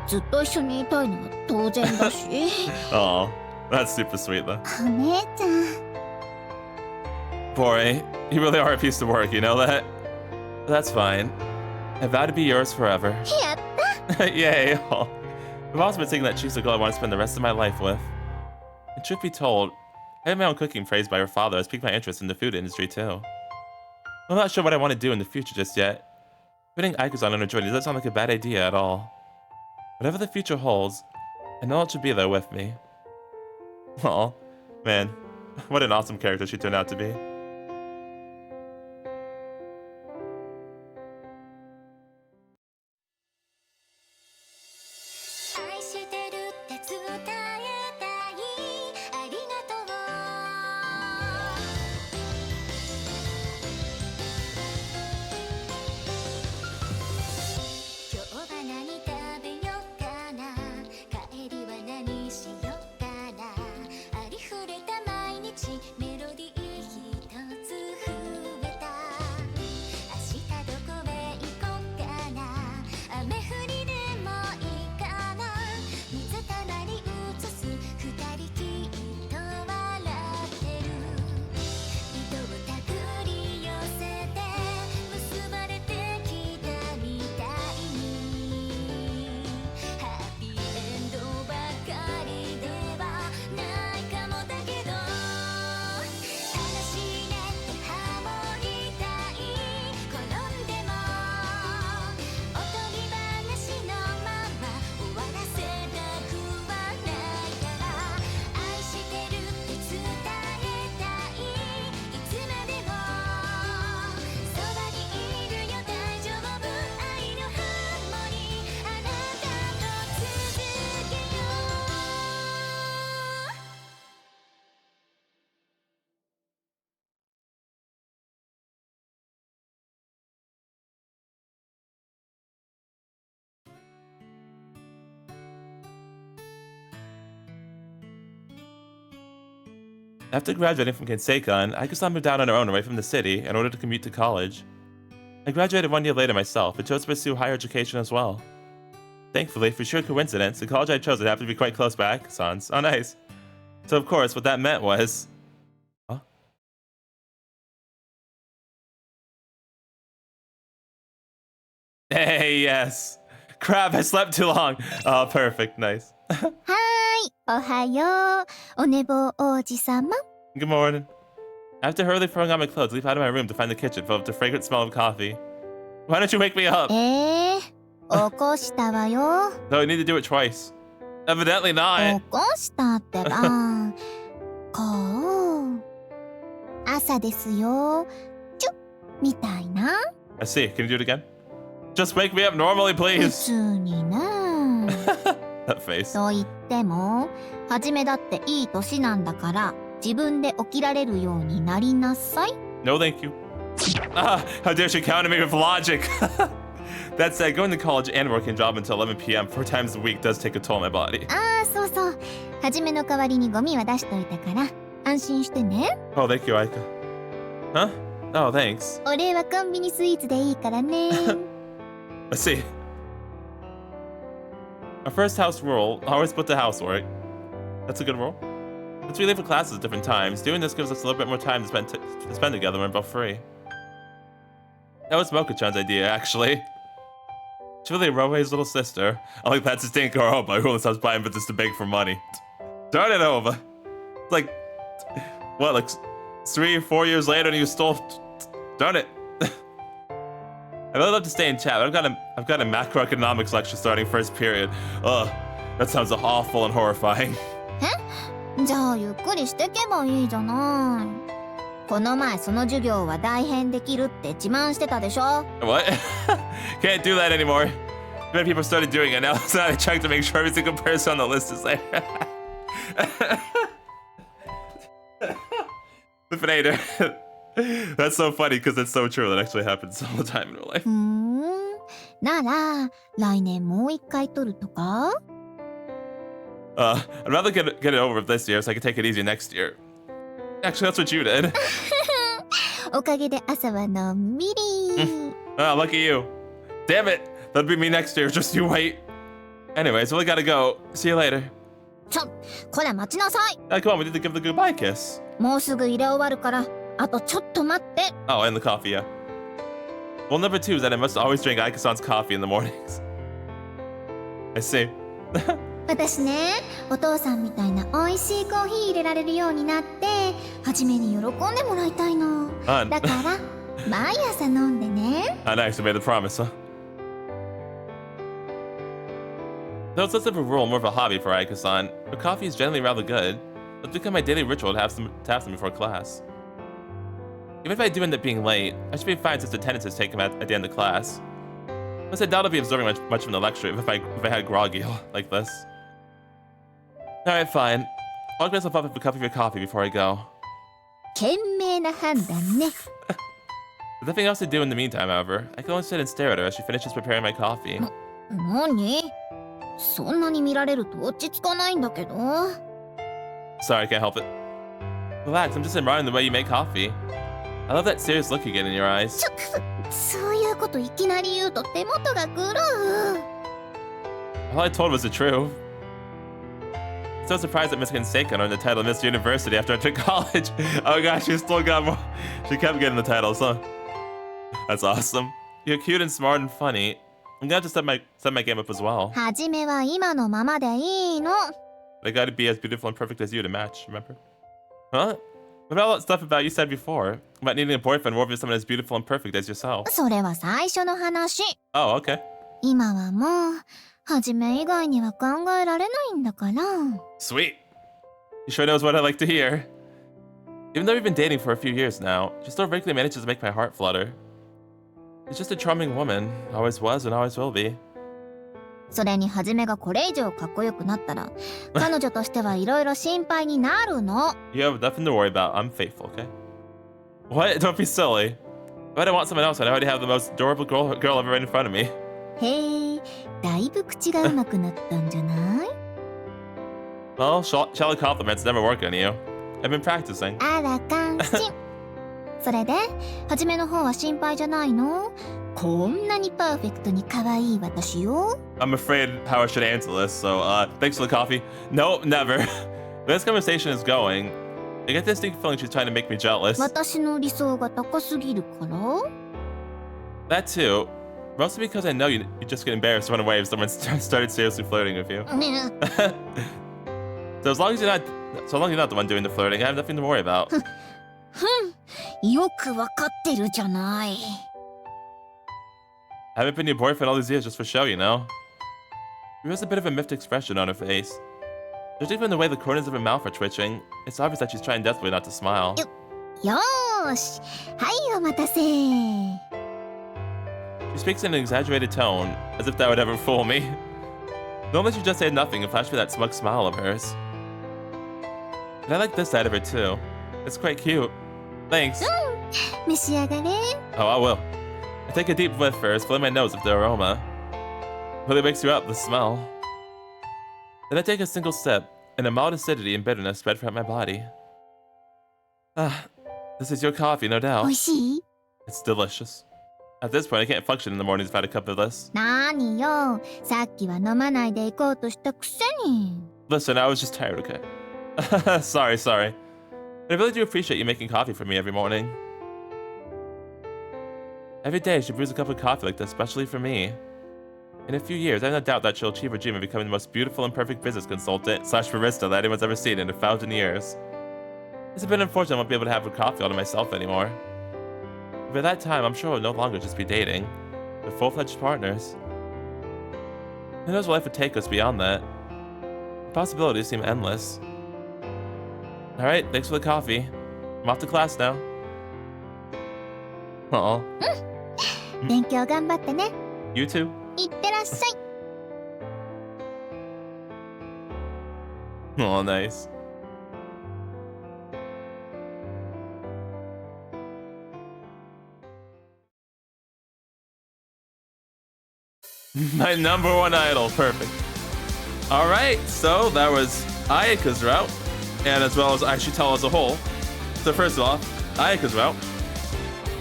ずっと一緒にいたいのは当然だし。Oh, that's super sweet though. お姉ちゃん。Boy, you really are a piece of work, you know that? That's fine. I vow to be yours forever. やった。Yay! Oh. I've also been thinking that she's the girl I want to spend the rest of my life with. And truth be told, having my own cooking praised by her father has piqued my interest in the food industry too. I'm not sure what I want to do in the future just yet. Putting Ayaka-san on her journey doesn't sound like a bad idea at all. Whatever the future holds, I know it should be there with me. Aw, man, what an awesome character she turned out to be. After graduating from Kenseikon, Ayaka moved out on her own away from the city in order to commute to college. I graduated 1 year later myself and chose to pursue higher education as well. Thankfully, for sheer coincidence, the college I chose would happen to be quite close by Ayaka-san's. Oh, nice. So, of course, what that meant was... Huh? Hey, yes. Crap, I slept too long. Oh, perfect. Nice. はーい、おはよう、お寝坊王子様。 Good morning. After hurriedly throwing on my clothes, I leave out of my room to find the kitchen filled with the fragrant smell of coffee. Why don't you wake me up? 起こしたわよ。 No, you need to do it twice. Evidently 起 not. こしたってば。こう。朝ですよ。チュッみたいな。 I see. Can you do it again? Just wake me up normally, 普 please. 通にね。 That face. と言っても、はじめだっていい年なんだから、自分で起きられるようになりなさい。 No, thank you. Ah, how dare she counter me with logic? That said, going to college and working a job until 11 p.m. 4 times a week does take a toll on my body. ああ、そうそう。はじめの代わりにゴミは出しといたから、安心してね。 Oh, thank you, Ayaka. Huh? Oh, thanks. お礼はコンビニスイーツでいいからね。 Let's see. Our first house rule, always split the housework. That's a good rule. Since we leave for classes at different times, doing this gives us a little bit more time to spend together when we're both free. That was Mocha-chan's idea, actually. She's really Rohei's little sister. Unlike that distinct Oroba, who only stops buying business to beg for money. Darn it, Oroba. It's like, what, like 3 or 4 years later and you still... Darn it. I'd really love to stay in chat, but I've got a macroeconomics lecture starting first period. Ugh, that sounds awful and horrifying. じゃあゆっくりしてけばいいじゃない。この前その授業は大変できるって自慢してたでしょ。 What? Can't do that anymore. Many people started doing it now, so I checked to make sure every single person on the list is there. The Finator. That's so funny because it's so true. That actually happens all the time in real life. なら来年もう一回取るとか？ I'd rather get it over with this year so I can take it easy next year. Actually, that's what you did. おかげで朝はのんびり。Oh, lucky you. Damn it. That'll be me next year. Just you wait. Anyways, we gotta go. See you later. こら待ちなさい。 Come on, we need to give the goodbye kiss. もうすぐ入れ終わるから、あとちょっと待って。 Oh, and the coffee, yeah. Well, number 2 is that I must always drink Ayaka-san's coffee in the mornings. I see. 私ね、お父さんみたいな美味しいコーヒー入れられるようになって、はじめに喜んでもらいたいの。だから、毎朝飲んでね。I actually made a promise, huh? Though it's less of a rule, more of a hobby for Ayaka-san, her coffee is generally rather good. It's become my daily ritual to have some before class. Even if I do end up being late, I should be fine since attendance is taken at the end of class. Plus, I doubt I'll be observing much from the lecture if I had groggy like this. Alright, fine. I'll look myself up with a cup of your coffee before I go. 賢明な判断ね。 With nothing else to do in the meantime, however, I can only sit and stare at her as she finishes preparing my coffee. 何？そんなに見られると落ち着かないんだけど。 Sorry, I can't help it. Relax, I'm just admiring the way you make coffee. I love that serious look you get in your eyes. そういうこといきなり言うと手元が狂う。 All I told was the truth. So surprised that Miss Kenseikon earned the title of Miss University after I took college. Oh gosh, she still got more. She kept getting the titles, huh? That's awesome. You're cute and smart and funny. I'm gonna have to set my game up as well. はじめは今のままでいいの。 I gotta be as beautiful and perfect as you to match, remember? Huh? What about all that stuff about you said before? About needing a boyfriend worthy of someone as beautiful and perfect as yourself? それは最初の話。 Oh, okay. 今はもう、はじめ以外には考えられないんだから。 Sweet. She sure knows what I like to hear. Even though we've been dating for a few years now, she still regularly manages to make my heart flutter. She's just a charming woman. Always was and always will be. それにはじめがこれ以上かっこよくなったら、彼女としてはいろいろ心配になるの。You have nothing to worry about. I'm faithful, okay? What? Don't be silly. Why do I want someone else when I already have the most adorable girl ever right in front of me? へえ、だいぶ口が上手くなったんじゃない？ Well, shallow compliments never work on you. I've been practicing. あら感心それで初めの方は心配じゃないの？こんなにパーフェクトに可愛い私よ。 I'm afraid how I should answer this, so thanks for the coffee. No, never. This conversation is going. I get this distinct feeling she's trying to make me jealous. 私の理想が高すぎるから？ That too. Mostly because I know you just get embarrassed to run away if someone started seriously flirting with you. ね So as long as you're not the one doing the flirting, I have nothing to worry about. よくわかってるじゃない。 I haven't been your boyfriend all these years just for show, you know? She has a bit of a miffed expression on her face. Judging from the way the corners of her mouth are twitching, it's obvious that she's trying desperately not to smile. よーし、はいお待たせ。 She speaks in an exaggerated tone, as if that would ever fool me. Normally she just said nothing and flashed me that smug smile of hers. And I like this side of her too. It's quite cute. Thanks. 召し上がれ。 Oh, I will. I take a deep whiff first, filling my nose with the aroma. Really wakes you up, the smell. Then I take a single sip, and a mild acidity and bitterness spread throughout my body. Ah, this is your coffee, no 美 doubt. 味しい？ It's delicious. At this point, I can't function in the mornings if I had a cup of this. なによ、さっきは飲まないで行こうとしたくせに。 Listen, I was just tired, okay? Sorry. I really do appreciate you making coffee for me every morning. Every day, she brews a cup of coffee like this, especially for me. In a few years, I have no doubt that she'll achieve her dream of becoming the most beautiful and perfect business consultant / barista that anyone's ever seen in 1,000 years. It's a bit unfortunate I won't be able to have her coffee all to myself anymore. But by that time, I'm sure we'll no longer just be dating. We're full-fledged partners. Who knows where life would take us beyond that? The possibilities seem endless. Alright, thanks for the coffee. I'm off to class now. Aw. 勉強頑張ってね。 You too. いってらっしゃい。 Oh, nice. My number one idol, perfect. All right, so that was Ayaka's route, and as well as IxSHE Tell as a whole. So first off, Ayaka's route.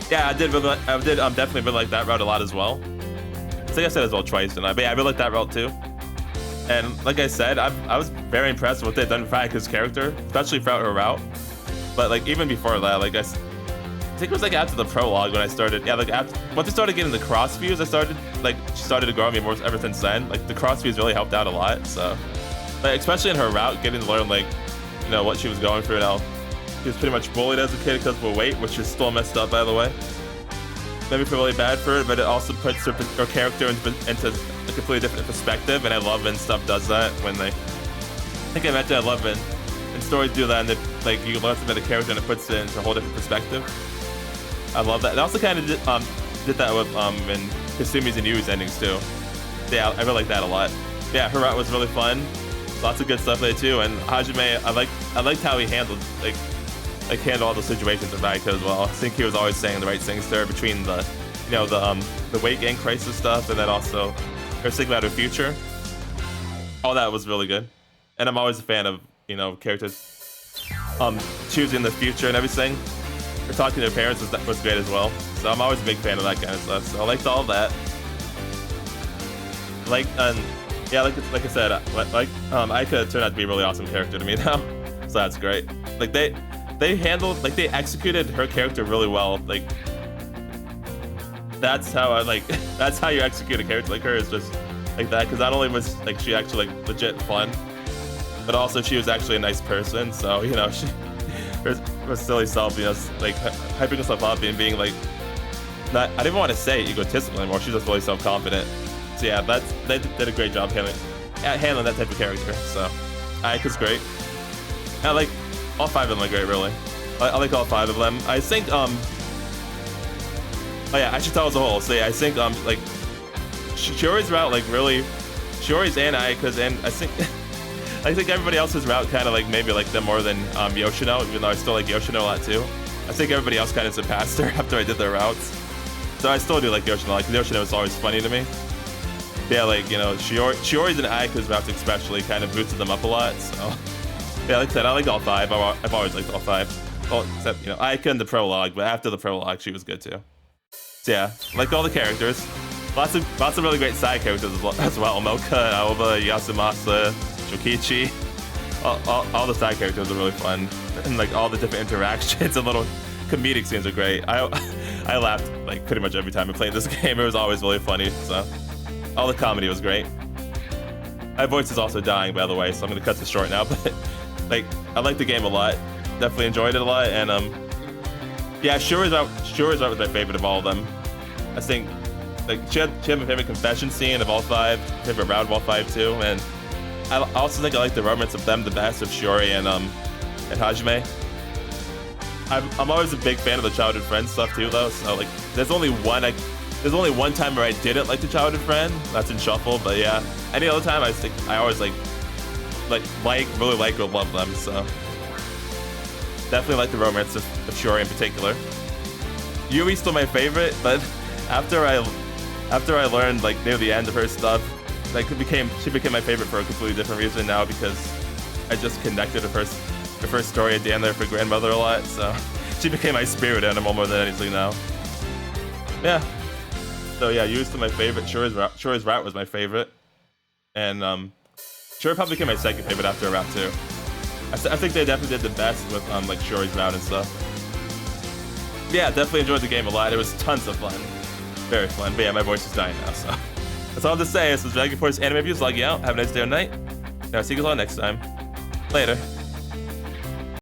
Yeah, I did definitely really like that route a lot as well. I think I said as well twice tonight, but yeah, I really like that route too. And like I said, I was very impressed with what they've done for Ayaka's character, especially throughout her route. But like even before that, like I think it was like after the prologue when I started, yeah, like after once I started getting the cross views, she started to grow on me more ever since then. Like the cross views really helped out a lot. So, like especially in her route, getting to learn like, you know, what she was going through. Now, she was pretty much bullied as a kid because of her weight, which is still messed up, by the way. Made me feel really bad for it, but it also puts her character into a completely different perspective, and I love when stuff does that. When I think I mentioned I love when stories do that, and like you learn something about the character and it puts it into a whole different perspective. I love that. It also kind of did that with in Kasumi's and Yu's endings too. Yeah, I really like that a lot. Yeah, her route was really fun. Lots of good stuff there too, and Hajime, I liked how he handled handle all the situations with Ayaka as well. I think he was always saying the right things to her between the, you know, the weight gain crisis stuff, and then also her thinking about her future. All that was really good, and I'm always a fan of, you know, characters choosing the future and everything. Or talking to their parents was great as well. So I'm always a big fan of that kind of stuff. So I liked all of that. Yeah, like I said, Ayaka turned out to be a really awesome character to me now. So that's great. Like they handled, like they executed her character really well. Like that's how that's how you execute a character like her, is just like that. Because not only was like she actually like legit fun, but also she was actually a nice person. So, you know, her silly self, you know, like hyping herself up and being like, I didn't even want to say egotistical anymore. She's just really self-confident. So yeah, they did a great job handling that type of character. So Ayaka's great. I like all 5 of them are great, really. I like all 5 of them. I think oh yeah, IxSHE Tell as a whole. So yeah, I think like Shiori's route, like really, Shiori's and Ayaka's, and I think everybody else's route kind of like maybe like them more than Yoshino, even though I still like Yoshino a lot too. I think everybody else kind of surpassed her after I did their routes. So I still do like Yoshino. Like Yoshino is always funny to me. Yeah, like, you know, Shiori's and Ayaka's routes especially kind of boosted them up a lot. So Yeah, like I said, I like all 5. I've always liked all 5. Well, except, you know, Ayaka in the prologue, but after the prologue, she was good too. So yeah, like all the characters. Lots of really great side characters as well. Mocha, Aoba, Yasumasa, Shokichi. All the side characters are really fun. And like all the different interactions and little comedic scenes are great. I laughed like pretty much every time I played this game. It was always really funny, so. All the comedy was great. My voice is also dying, by the way, so I'm gonna cut this short now, but like, I like the game a lot. Definitely enjoyed it a lot, and yeah, Shuri's Route was my favorite of all of them. I think, like, she had my favorite confession scene of all 5, favorite route of all 5 too, and I also think I like the romance of them the best, of Shuri and Hajime. I'm always a big fan of the childhood friend stuff too, though. So like, there's only one time where I didn't like the childhood friend. That's in Shuffle, but yeah, any other time I always really like or love them. So definitely like the romance of Shuri in particular. Yui's still my favorite, but after I learned like near the end of her stuff, like she became my favorite for a completely different reason now, because I just connected with her first story at the end there for grandmother a lot, so she became my spirit animal more than anything now. Yeah. So yeah, Yui's still my favorite. Shuri's route was my favorite, and Shuri probably became my second favorite after Route 2. I think they definitely did the best with like Shuri's route and stuff. Yeah, definitely enjoyed the game a lot. It was tons of fun, very fun. But yeah, my voice is dying now, so that's all I have to say. This was DragonForce AnimeReviews logging out. Have a nice day or night. And I'll see you all next time. Later.